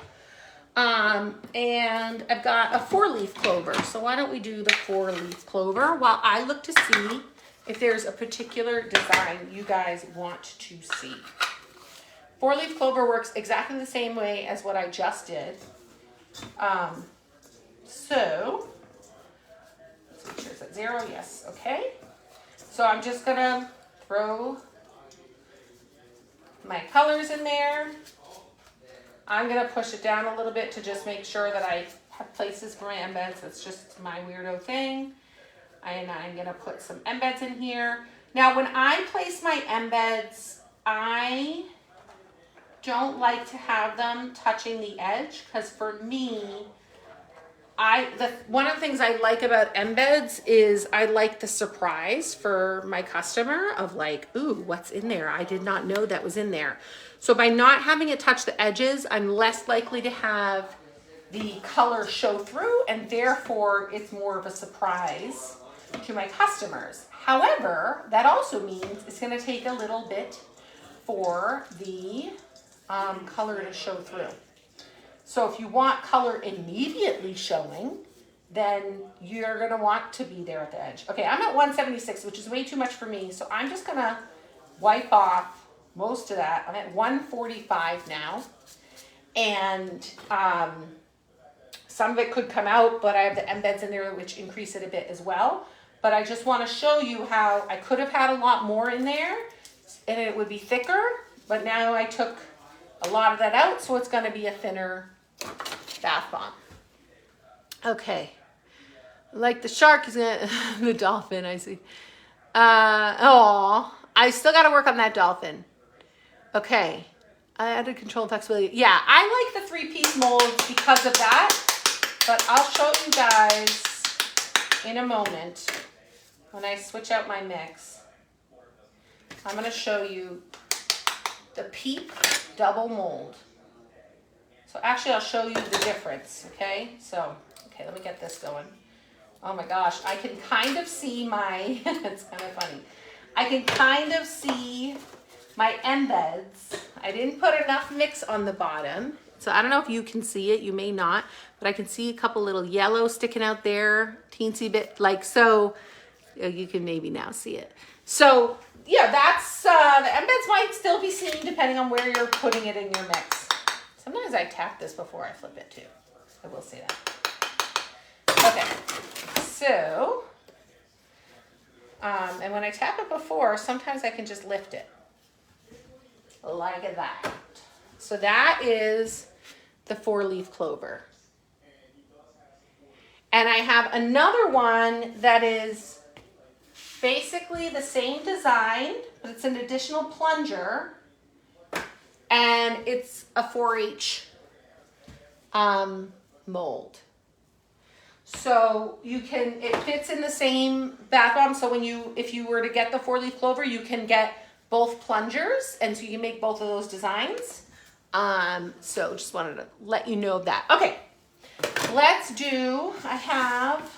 And I've got a 4-leaf clover. So why don't we do the 4-leaf clover while I look to see if there's a particular design you guys want to see. 4-leaf clover works exactly the same way as what I just did. So let's make sure it's at 0. Yes, okay. So I'm just gonna throw my colors in there. I'm gonna push it down a little bit to just make sure that I have places for my embeds. That's just my weirdo thing. And I'm gonna put some embeds in here. Now when I place my embeds, I don't like to have them touching the edge because for me, one of the things I like about embeds is I like the surprise for my customer of like, ooh, what's in there? I did not know that was in there. So by not having it touch the edges, I'm less likely to have the color show through, and therefore it's more of a surprise to my customers. However, that also means it's going to take a little bit for the color to show through. So if you want color immediately showing, then you're going to want to be there at the edge. Okay, I'm at 176, which is way too much for me. So I'm just going to wipe off most of that. I'm at 145 now. And some of it could come out, but I have the embeds in there, which increase it a bit as well. But I just want to show you how I could have had a lot more in there and it would be thicker, but now I took a lot of that out, so it's going to be a thinner bath bomb. Okay. Like the shark is going to, the dolphin, I see. Oh, I still got to work on that dolphin. Okay. I added control and flexibility. Yeah, I like the 3-piece molds because of that, but I'll show you guys in a moment when I switch out my mix. I'm going to show you the Peep double mold. So actually I'll show you the difference, okay? So, okay, let me get this going. Oh my gosh, I can kind of see my, it's kind of funny. I can kind of see my embeds. I didn't put enough mix on the bottom. So I don't know if you can see it, you may not, but I can see a couple little yellow sticking out there, teensy bit, like so. You can maybe now see it. So yeah, that's, the embeds might still be seen depending on where you're putting it in your mix. Sometimes I tap this before I flip it too. I will say that. Okay, so, and when I tap it before, sometimes I can just lift it like that. So that is the 4-leaf clover. And I have another one that is basically the same design, but it's an additional plunger, and it's a 4H mold. So you can, it fits in the same bath bomb. So when if you were to get the 4-leaf clover, you can get both plungers, and so you can make both of those designs. So just wanted to let you know that. Okay, let's do, I have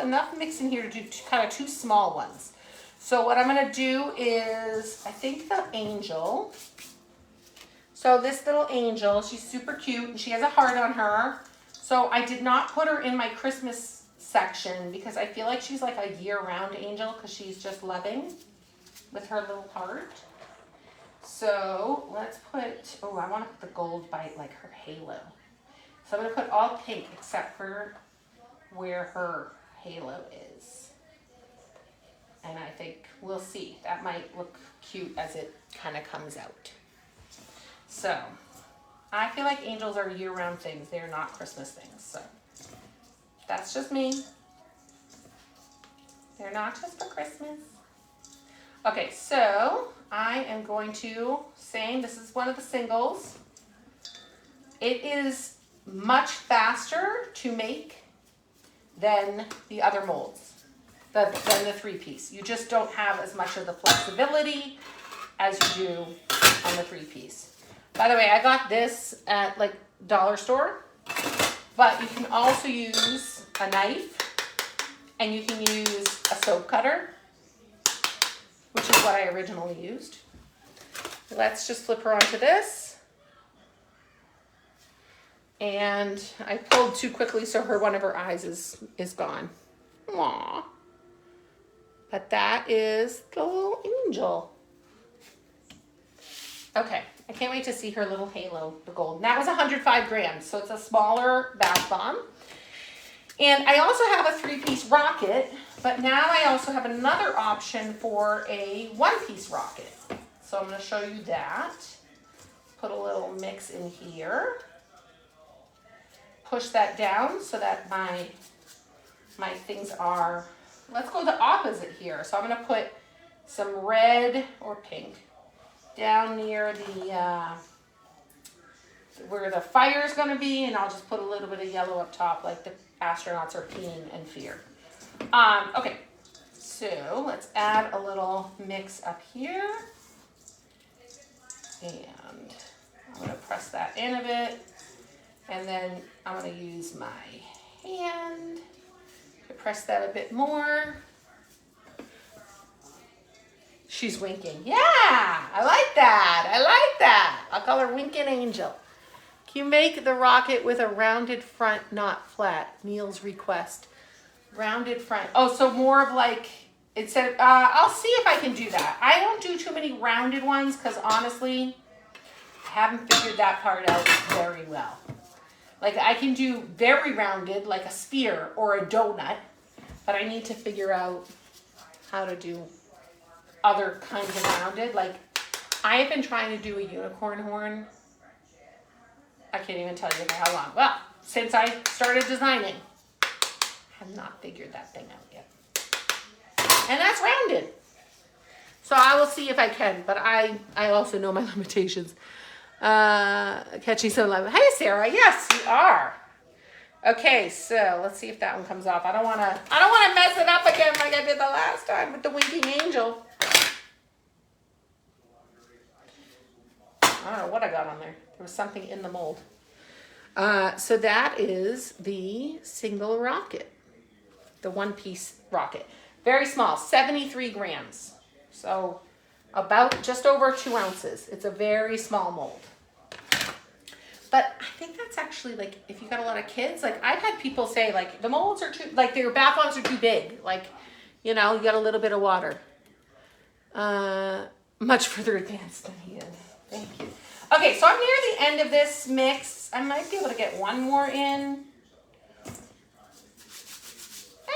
enough mix in here to do kind of 2 small ones. So what I'm gonna do is, I think the angel. So this little angel, she's super cute and she has a heart on her. So I did not put her in my Christmas section because I feel like she's like a year-round angel because she's just loving with her little heart. So let's put, oh, I want to put the gold by like her halo. So I'm going to put all pink except for where her halo is. And I think we'll see. That might look cute as it kind of comes out. So I feel like angels are year-round things. They're not Christmas things. So that's just me. They're not just for Christmas. Okay, so I am going to, this is one of the singles. It is much faster to make than the other molds, than the 3-piece. You just don't have as much of the flexibility as you do on the 3-piece. By the way, I got this at like dollar store, but you can also use a knife and you can use a soap cutter, which is what I originally used. Let's just flip her onto this. And I pulled too quickly, so one of her eyes is gone. Aww. But that is the little angel. Okay, I can't wait to see her little halo, the gold. And that was 105 grams, so it's a smaller bath bomb. And I also have a 3-piece rocket, but now I also have another option for a 1-piece rocket. So I'm going to show you that. Put a little mix in here. Push that down so that my things are, let's go the opposite here. So I'm going to put some red or pink down near the, where the fire is going to be, and I'll just put a little bit of yellow up top like the astronauts are peeing in fear. Okay, so let's add a little mix up here. And I'm going to press that in a bit. And then I'm going to use my hand to press that a bit more. She's winking. Yeah, I like that. I like that. I'll call her Winking Angel. Can you make the rocket with a rounded front, not flat? Neil's request. Rounded front. Oh, so more of like, instead of, I'll see if I can do that. I don't do too many rounded ones because honestly, I haven't figured that part out very well. Like I can do very rounded, like a sphere or a donut, but I need to figure out how to do other kinds of rounded. Like I have been trying to do a unicorn horn. I can't even tell you for how long. Well, since I started designing, I have not figured that thing out yet. And that's rounded. So I will see if I can, but I also know my limitations. Catching some love. Hey, Sarah. Yes, you are. Okay, so let's see if that one comes off. I don't want to mess it up again like I did the last time with the winking angel. I don't know what I got on there. There was something in the mold. So that is the single rocket, the 1-piece rocket. Very small, 73 grams. So about just over 2 ounces. It's a very small mold. But I think that's actually like, if you got a lot of kids, like I've had people say like the molds are too, like their bath bombs are too big. Like, you know, you got a little bit of water. Much further advanced than he is. Thank you. Okay, so I'm near the end of this mix. I might be able to get one more in.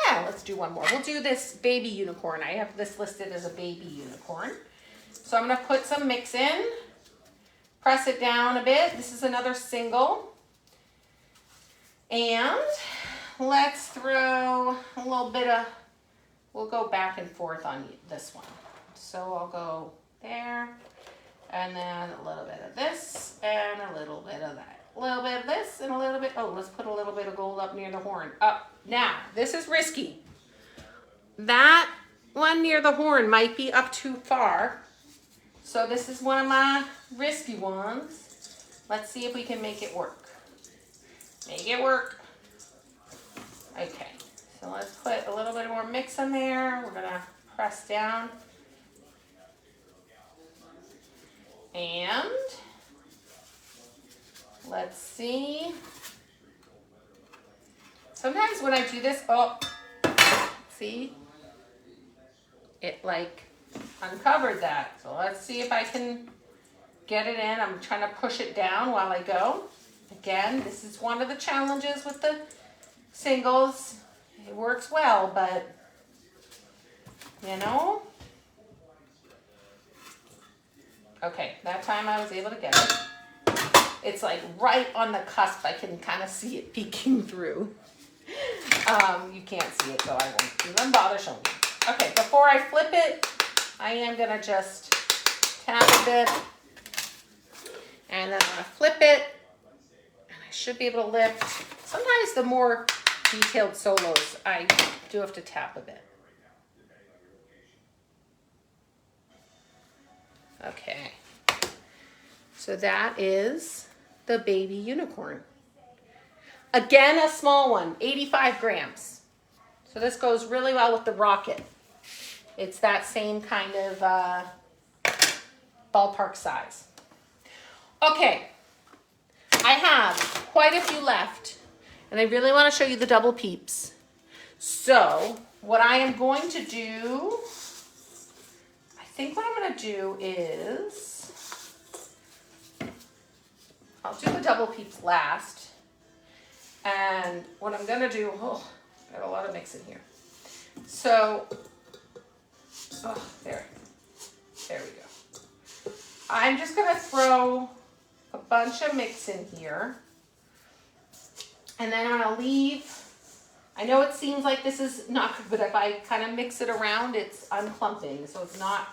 Yeah, let's do one more. We'll do this baby unicorn. I have this listed as a baby unicorn. So I'm going to put some mix in. Press it down a bit. This is another single. And let's throw a little bit of, we'll go back and forth on this one. So I'll go there. And then a little bit of this, and a little bit of that. A little bit of this, and a little bit, oh, let's put a little bit of gold up near the horn. Up. Now, this is risky. That one near the horn might be up too far. So this is one of my risky ones. Let's see if we can make it work. Make it work. Okay, so let's put a little bit more mix in there. We're gonna press down. And let's see. Sometimes when I do this, oh, see, it like uncovered that. So let's see if I can get it in. I'm trying to push it down while I go. Again, this is one of the challenges with the singles. It works well, but you know. Okay, that time I was able to get it. It's like right on the cusp. I can kind of see it peeking through. You can't see it, so I won't even bother showing you. Okay, before I flip it, I am gonna just tap a bit, and then I'm gonna flip it, and I should be able to lift. Sometimes the more detailed solos, I do have to tap a bit. Okay, so that is the baby unicorn. Again, a small one, 85 grams. So this goes really well with the rocket. It's that same kind of ballpark size. Okay, I have quite a few left, and I really want to show you the double peeps. So what I am going to do, I think what I'm going to do is, I'll do the double peeps last. And what I'm gonna do, oh, got a lot of mix in here. So, oh, there we go. I'm just gonna throw a bunch of mix in here. And then I'm gonna leave, I know it seems like this is not good, but if I kind of mix it around, it's unclumping. So it's not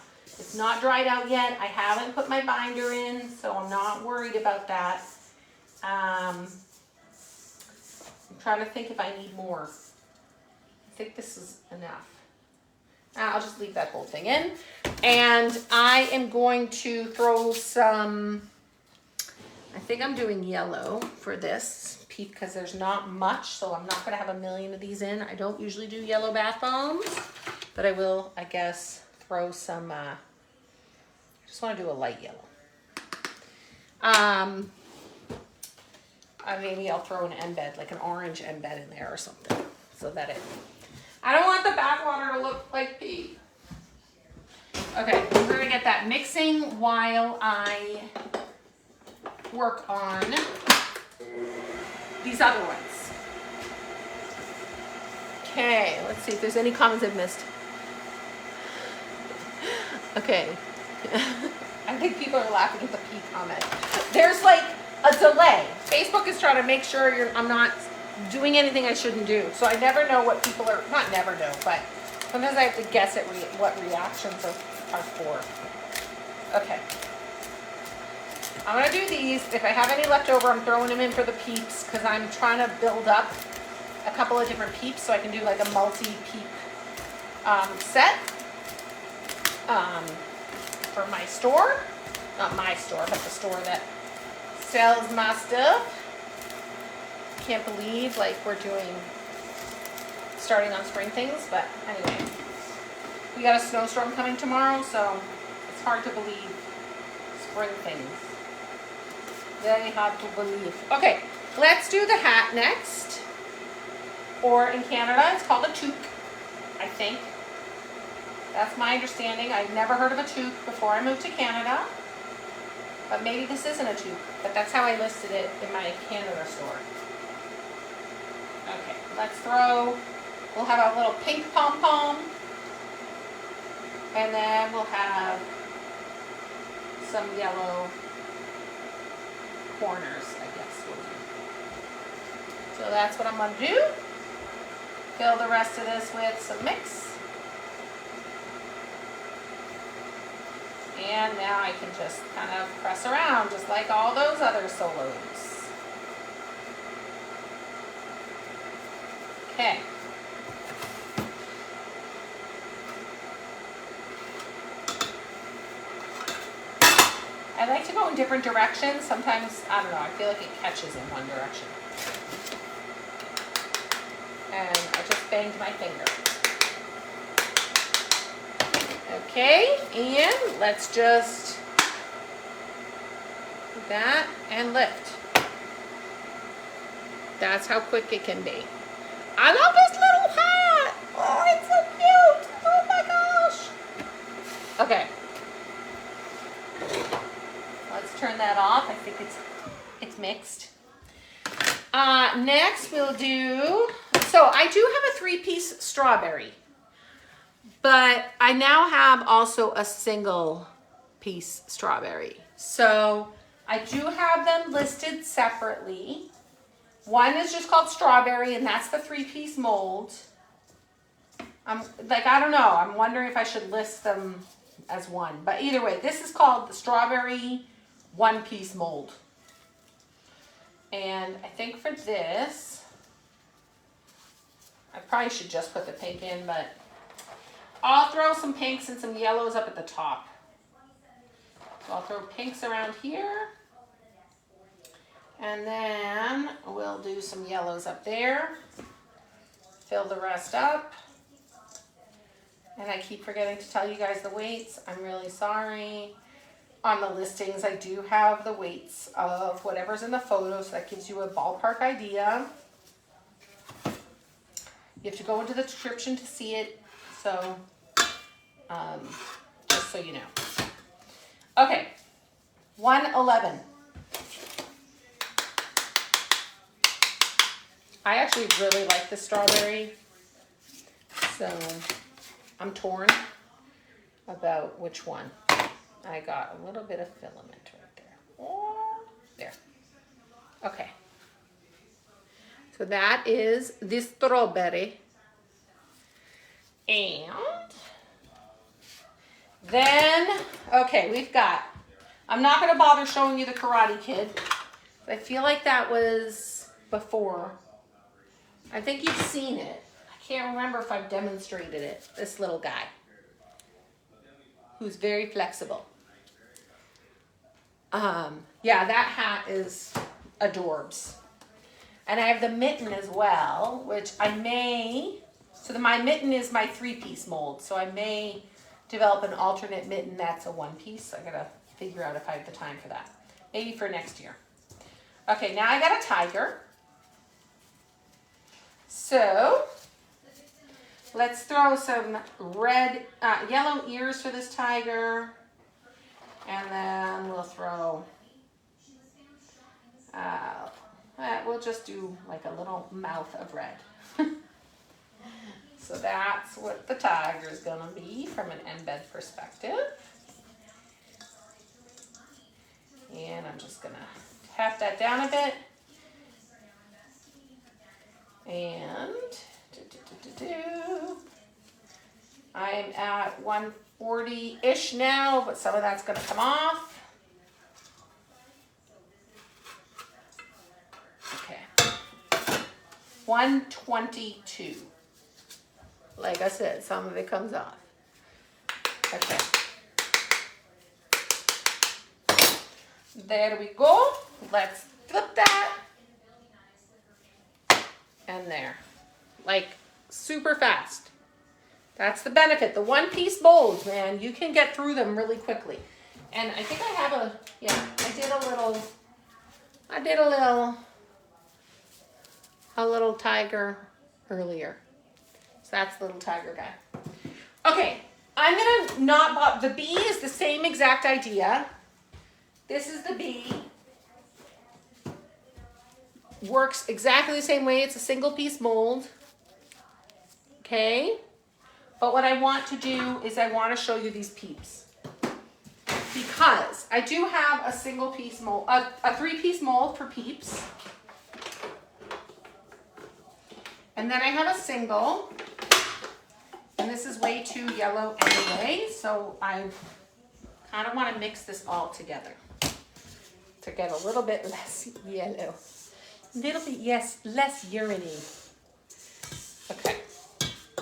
dried out yet. I haven't put my binder in, so I'm not worried about that. I'm trying to think if I need more. I think this is enough. I'll just leave that whole thing in. And I am going to throw some, I think I'm doing yellow for this Peep because there's not much, so I'm not gonna have a million of these in. I don't usually do yellow bath bombs, but I will, I guess, throw some, I just wanna do a light yellow. Maybe I'll throw an embed, like an orange embed in there or something, so that I don't want the bath water to look like pee. Okay, we're gonna get that mixing while I work on these other ones. Okay, let's see if there's any comments I've missed. Okay. I think people are laughing at the pee comment. There's like a delay. Facebook is trying to make sure I'm not doing anything I shouldn't do. So I never know what people are, not never know, but sometimes I have to guess at what reactions are for. Okay. I'm gonna do these. If I have any left over, I'm throwing them in for the Peeps because I'm trying to build up a couple of different Peeps so I can do like a multi-Peep set for my store. Not my store, but the store that sells my stuff. Can't believe like we're starting on spring things, but anyway. We got a snowstorm coming tomorrow, so it's hard to believe spring things. Very hard to believe. Okay, let's do the hat next. Or in Canada, it's called a toque, I think. That's my understanding. I've never heard of a toque before I moved to Canada. But maybe this isn't a toque, but that's how I listed it in my Canada store. Okay, we'll have a little pink pom-pom. And then we'll have some yellow corners, I guess we'll do. So that's what I'm gonna do. Fill the rest of this with some mix. And now I can just kind of press around just like all those other solos. Okay. I like to go in different directions. Sometimes, I don't know, I feel like it catches in one direction. And I just banged my finger. Okay, and let's just do that and lift. That's how quick it can be. I love this little hat. Oh, it's so cute. Oh my gosh. Okay. Let's turn that off. I think it's mixed. Next we'll do, so I do have a 3-piece strawberry. But I now have also a single piece strawberry. So I do have them listed separately. One is just called strawberry, and that's the 3-piece mold. I'm like, I don't know. I'm wondering if I should list them as one. But either way, this is called the strawberry 1-piece mold. And I think for this, I probably should just put the pink in, but I'll throw some pinks and some yellows up at the top. So I'll throw pinks around here. And then we'll do some yellows up there. Fill the rest up. And I keep forgetting to tell you guys the weights. I'm really sorry. On the listings, I do have the weights of whatever's in the photo, so that gives you a ballpark idea. You have to go into the description to see it, so just so you know. Okay, 111. I actually really like the strawberry, so I'm torn about which one. I got a little bit of filament right there. Oh, there. Okay. So that is the strawberry. And then, okay, we've got, I'm not going to bother showing you the Karate Kid. I feel like that was before. I think you've seen it. I can't remember if I've demonstrated it. This little guy, who's very flexible. Yeah, that hat is adorbs. And I have the mitten as well, which I may, so my mitten is my 3-piece mold, so I may develop an alternate mitten that's a 1-piece. I gotta figure out if I have the time for that. Maybe for next year. Okay, now I got a tiger. So, let's throw some red, yellow ears for this tiger. And then we'll throw, we'll just do like a little mouth of red. So that's what the tiger is going to be from an embed perspective. And I'm just going to tap that down a bit. And I'm at 140-ish now, but some of that's going to come off. Okay. 122. Like I said, some of it comes off. Okay. There we go. Let's flip that. And there. Like, super fast. That's the benefit. The 1-piece molds, man, you can get through them really quickly. And I think I have a, yeah, I did a little tiger earlier. So that's the little tiger guy. Okay, I'm gonna not, the bee is the same exact idea. This is the bee. Works exactly the same way. It's a 1-piece mold. Okay. But what I want to do is I want to show you these peeps. Because I do have a 1-piece mold, a 3-piece mold for peeps. And then I have a single. And this is way too yellow anyway. So I kind of want to mix this all together to get a little bit less yellow. A little bit, yes, less urine-y. Okay.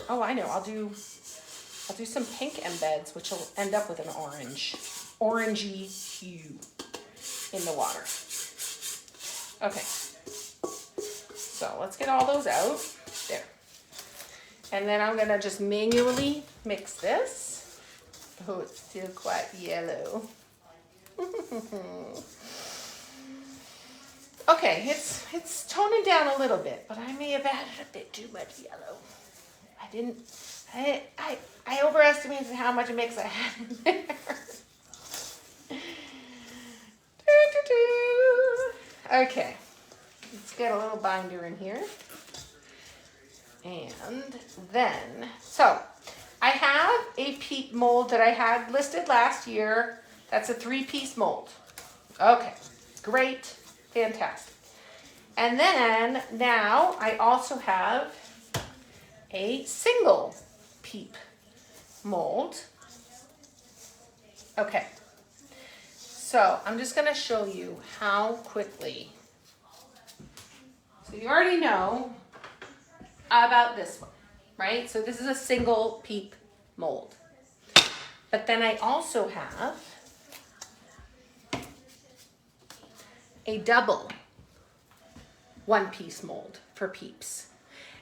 Oh, I know. I'll do some pink embeds, which will end up with an orangey hue in the water. Okay. So let's get all those out. There. And then I'm gonna just manually mix this. Oh, it's still quite yellow. Okay, it's toning down a little bit, but I may have added a bit too much yellow. I overestimated how much mix I had in there. Okay, let's get a little binder in here. And then, so I have a Peep mold that I had listed last year. That's a 3-piece mold. Okay, Great, fantastic. And then now I also have a single Peep mold. Okay, so I'm just gonna show you how quickly. So you already know about this one, right? So this is a single Peep mold. But then I also have a double one-piece mold for Peeps.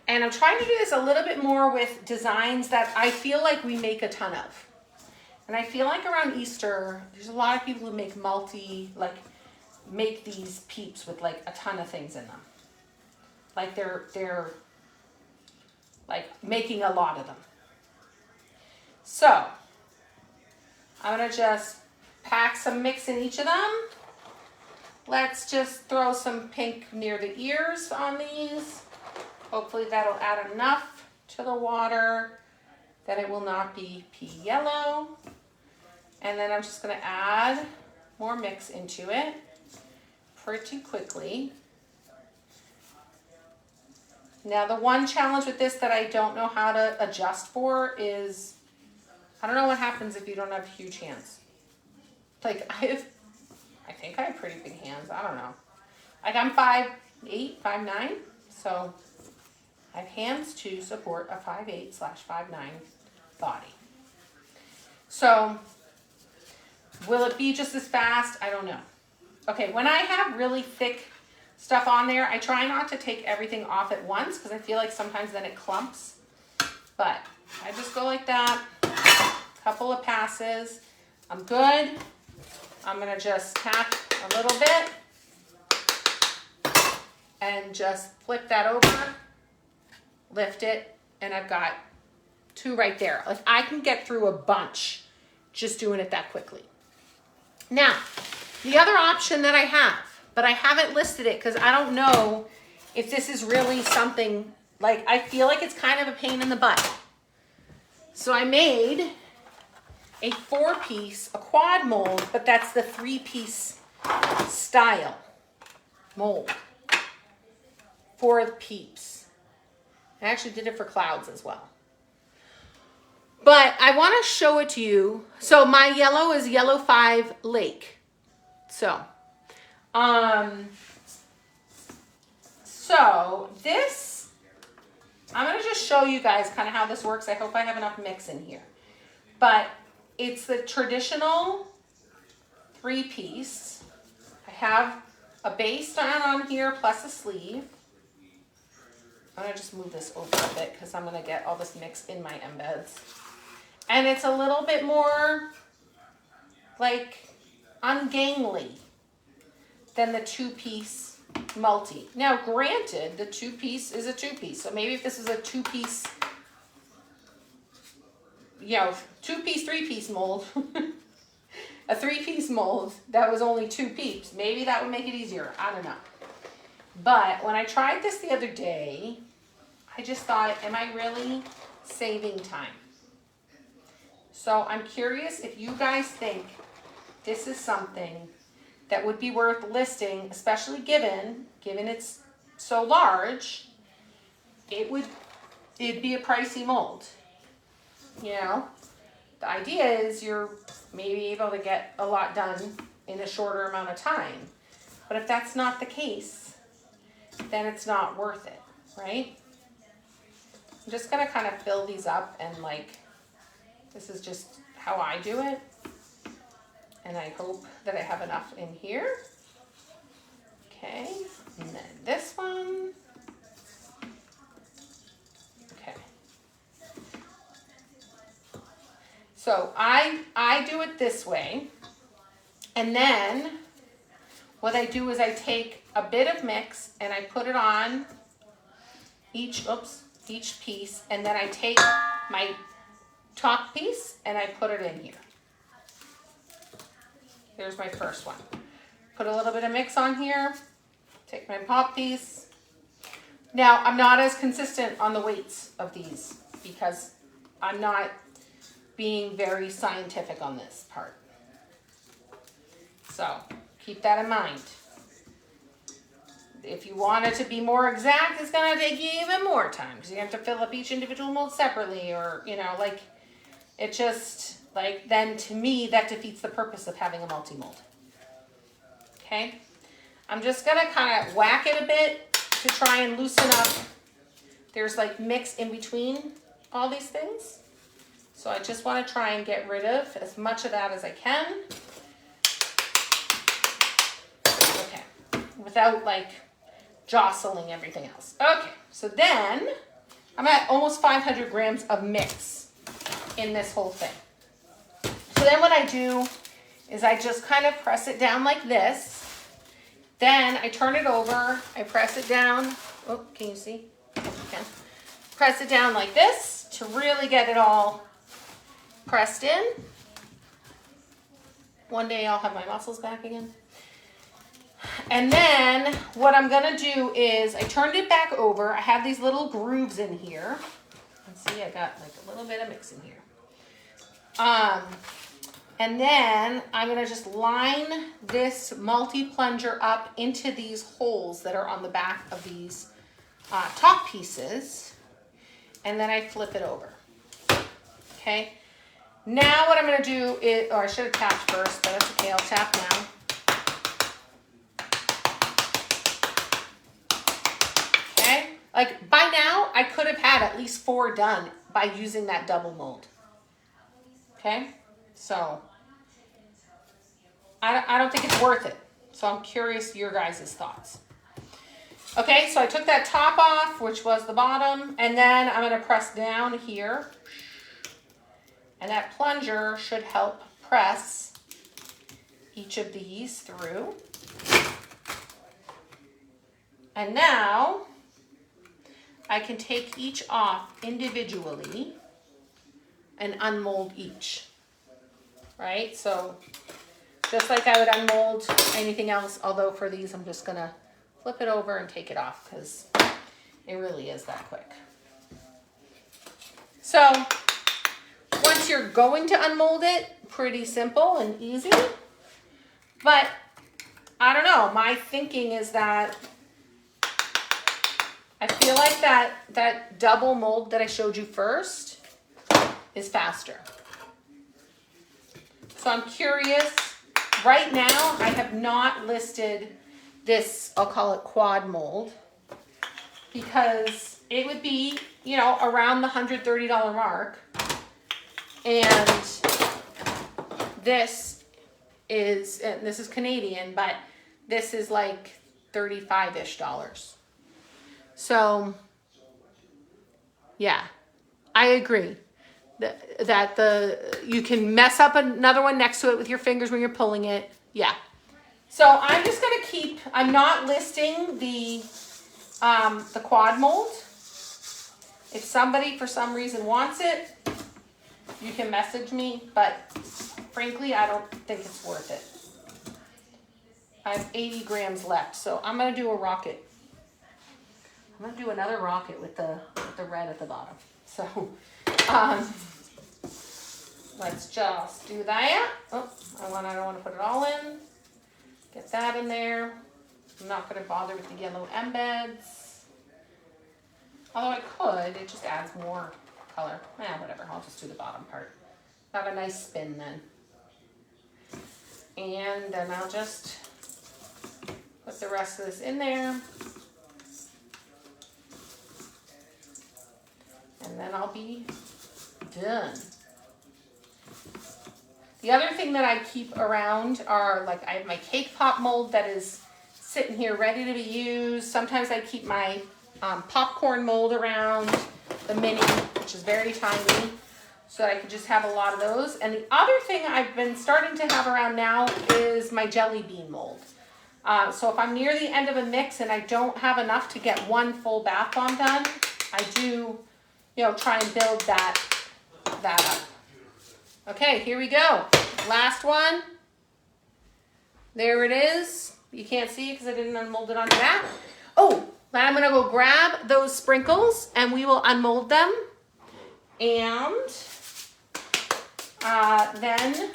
And I'm trying to do this a little bit more with designs that I feel like we make a ton of. And I feel like around Easter, there's a lot of people who make make these Peeps with like a ton of things in them. Like they're like making a lot of them. So I'm gonna just pack some mix in each of them. Let's just throw some pink near the ears on these. Hopefully that'll add enough to the water that it will not be pea yellow. And then I'm just gonna add more mix into it pretty quickly. Now the one challenge with this that I don't know how to adjust for is, I don't know what happens if you don't have huge hands. Like I think I have pretty big hands, I don't know. Like I'm 5'8", 5'9", so I have hands to support a 5'8/5'9" body. So will it be just as fast? I don't know. Okay, when I have really thick stuff on there, I try not to take everything off at once because I feel like sometimes then it clumps. But I just go like that, couple of passes. I'm good. I'm gonna just tap a little bit and just flip that over, lift it, and I've got two right there. Like I can get through a bunch just doing it that quickly. Now, the other option that I have, but I haven't listed it because I don't know if this is really something, like I feel like it's kind of a pain in the butt. So I made a 4-piece, a quad mold, but that's the 3-piece style mold for the Peeps. I actually did it for clouds as well. But I want to show it to you. So my yellow is Yellow 5 Lake. So this, I'm going to just show you guys kind of how this works. I hope I have enough mix in here. But it's the traditional 3-piece. I have a base on here plus a sleeve. I'm going to just move this over a bit because I'm going to get all this mix in my embeds. And it's a little bit more like ungainly than the 2-piece multi. Now granted, the 2-piece is a 2-piece. So maybe if this is a 2-piece, 2-piece, 3-piece mold, a 3-piece mold that was only 2 Peeps, maybe that would make it easier. I don't know. But when I tried this the other day, I just thought, am I really saving time? So I'm curious if you guys think this is something that would be worth listing, especially given it's so large, it'd be a pricey mold. You know, the idea is you're maybe able to get a lot done in a shorter amount of time. But if that's not the case, then it's not worth it, right? I'm just gonna kind of fill these up and this is just how I do it. And I hope that I have enough in here. Okay, and then this one. Okay. So I do it this way. And then what I do is I take a bit of mix and I put it on each piece. And then I take my top piece and I put it in here. Here's my first one. Put a little bit of mix on here. Take my pop piece. Now, I'm not as consistent on the weights of these because I'm not being very scientific on this part. So, keep that in mind. if you want it to be more exact, it's gonna take you even more time because you have to fill up each individual mold separately, or you know, like it just like then to me that defeats the purpose of having a multi-mold. Okay, I'm just gonna kind of whack it a bit to try and loosen up. There's like mix in between all these things, so I just want to try and get rid of as much of that as I can. Without like jostling everything else. Okay, so then I'm at almost 500 grams of mix in this whole thing. So then what I do is I just kind of press it down like this. Then I turn it over, I press it down. Oh, can you see? Okay. Press it down like this to really get it all pressed in. One day I'll have my muscles back again. And then what I'm gonna do is I turned it back over. I have these little grooves in here. And see, I got like a little bit of mix in here. And then I'm gonna just line this multi-plunger up into these holes that are on the back of these top pieces. And then I flip it over. Okay. Now what I'm gonna do is, I should have tapped first, but that's okay, I'll tap now. Like by now, I could have had at least 4 done by using that double mold. Okay, so I don't think it's worth it. So I'm curious your guys' thoughts. Okay, so I took that top off, which was the bottom, and then I'm gonna press down here. And that plunger should help press each of these through. And now, I can take each off individually and unmold each, right? So just like I would unmold anything else, although for these I'm just gonna flip it over and take it off because it really is that quick. So once you're going to unmold it, pretty simple and easy, but I don't know, my thinking is that I feel like that double mold that I showed you first is faster. So I'm curious. Right now, I have not listed this, I'll call it quad mold, because it would be, you know, around the $130 mark. And this is Canadian, but this is like $35-ish. So, yeah, I agree that you can mess up another one next to it with your fingers when you're pulling it. Yeah. So I'm just gonna keep. I'm not listing the quad mold. If somebody for some reason wants it, you can message me. But frankly, I don't think it's worth it. I have 80 grams left, so I'm gonna do a rocket. I'm gonna do another rocket with the red at the bottom. So let's just do that. Oh, I don't want to put it all in. Get that in there. I'm not gonna bother with the yellow embeds. Although I could, it just adds more color. Whatever, I'll just do the bottom part. Have a nice spin then. And then I'll just put the rest of this in there. And then I'll be done. The other thing that I keep around are, like, I have my cake pop mold that is sitting here ready to be used. Sometimes I keep my popcorn mold around, the mini, which is very tiny, so I can just have a lot of those. And the other thing I've been starting to have around now is my jelly bean mold. So if I'm near the end of a mix and I don't have enough to get one full bath bomb done, I do, you know, try and build that up. Okay, here we go. Last one. There it is. You can't see it because I didn't unmold it onto that. Oh, now I'm gonna go grab those sprinkles and we will unmold them. And then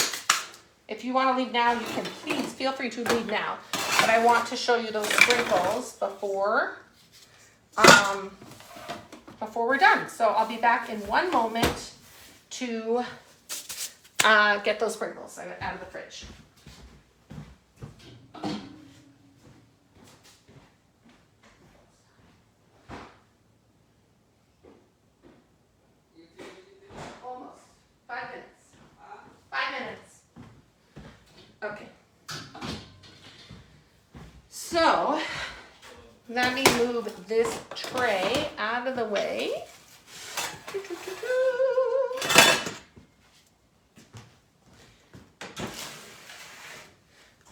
if you want to leave now, you can please feel free to leave now. but I want to show you those sprinkles before we're done. So I'll be back in one moment to get those sprinkles out of the fridge. Almost. 5 minutes. 5 minutes. Okay. So, let me move this tray out of the way.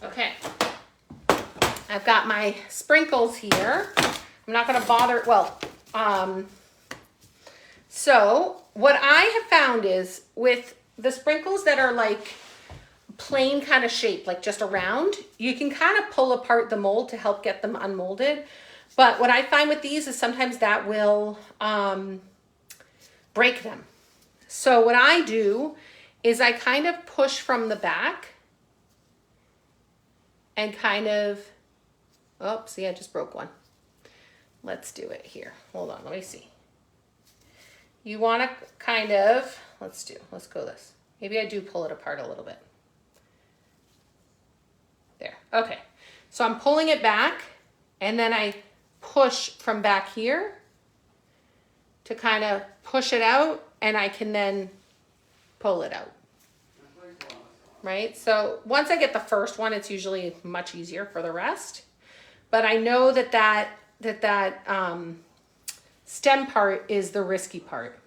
Okay. I've got my sprinkles here. I'm not going to bother, so what I have found is with the sprinkles that are like plain kind of shape, like just a round, you can kind of pull apart the mold to help get them unmolded. But what I find with these is sometimes that will break them. So what I do is I kind of push from the back and kind of, oh, see, I just broke one. Let's do it here. Hold on, let me see. You want to kind of, let's go this. Maybe I do pull it apart a little bit. There, okay. So I'm pulling it back and then I push from back here to kind of push it out, and I can then pull it out. Right? So once I get the first one, it's usually much easier for the rest. But I know that stem part is the risky part.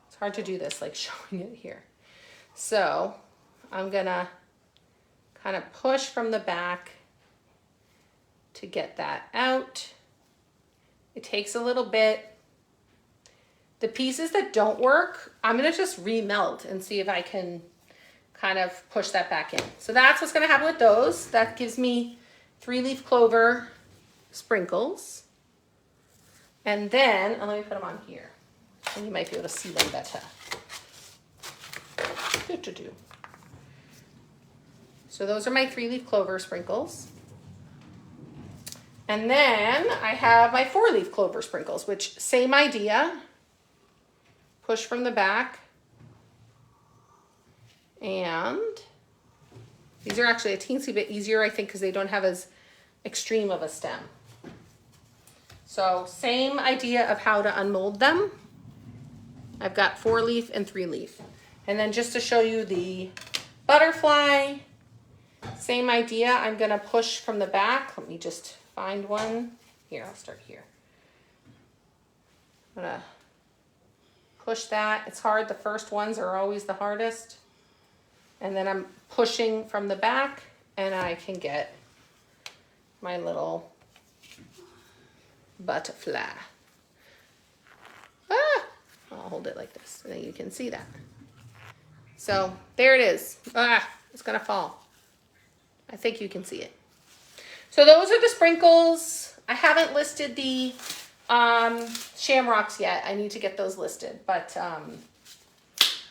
It's hard to do this, like showing it here. So I'm gonna kind of push from the back to get that out. It takes a little bit. The pieces that don't work, I'm gonna just remelt and see if I can kind of push that back in. So that's what's gonna happen with those. That gives me 3-leaf clover sprinkles. And then, let me put them on here. And you might be able to see them better. So those are my 3-leaf clover sprinkles. And then I have my 4-leaf clover sprinkles, which same idea. Push from the back. And these are actually a teensy bit easier, I think, because they don't have as extreme of a stem. So same idea of how to unmold them. I've got 4-leaf and 3-leaf. And then just to show you the butterfly, same idea. I'm gonna push from the back. Let me just find one. Here, I'll start here. I'm gonna push that. It's hard. The first ones are always the hardest. And then I'm pushing from the back and I can get my little butterfly. Ah! I'll hold it like this so that you can see that. So there it is. Ah, it's gonna fall. I think you can see it. So those are the sprinkles. I haven't listed the shamrocks yet. I need to get those listed, but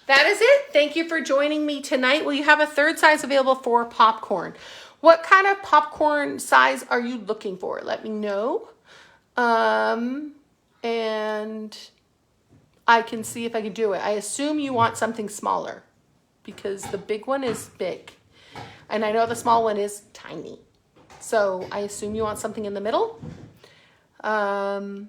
that is it. Thank you for joining me tonight. Well, you have a third size available for popcorn. What kind of popcorn size are you looking for? Let me know. And I can see if I can do it. I assume you want something smaller because the big one is big. And I know the small one is tiny. So I assume you want something in the middle. Anyway,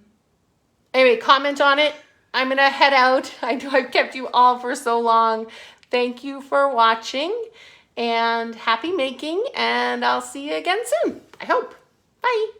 comment on it. I'm gonna head out. I know I've kept you all for so long. Thank you for watching and happy making, and I'll see you again soon, I hope. Bye.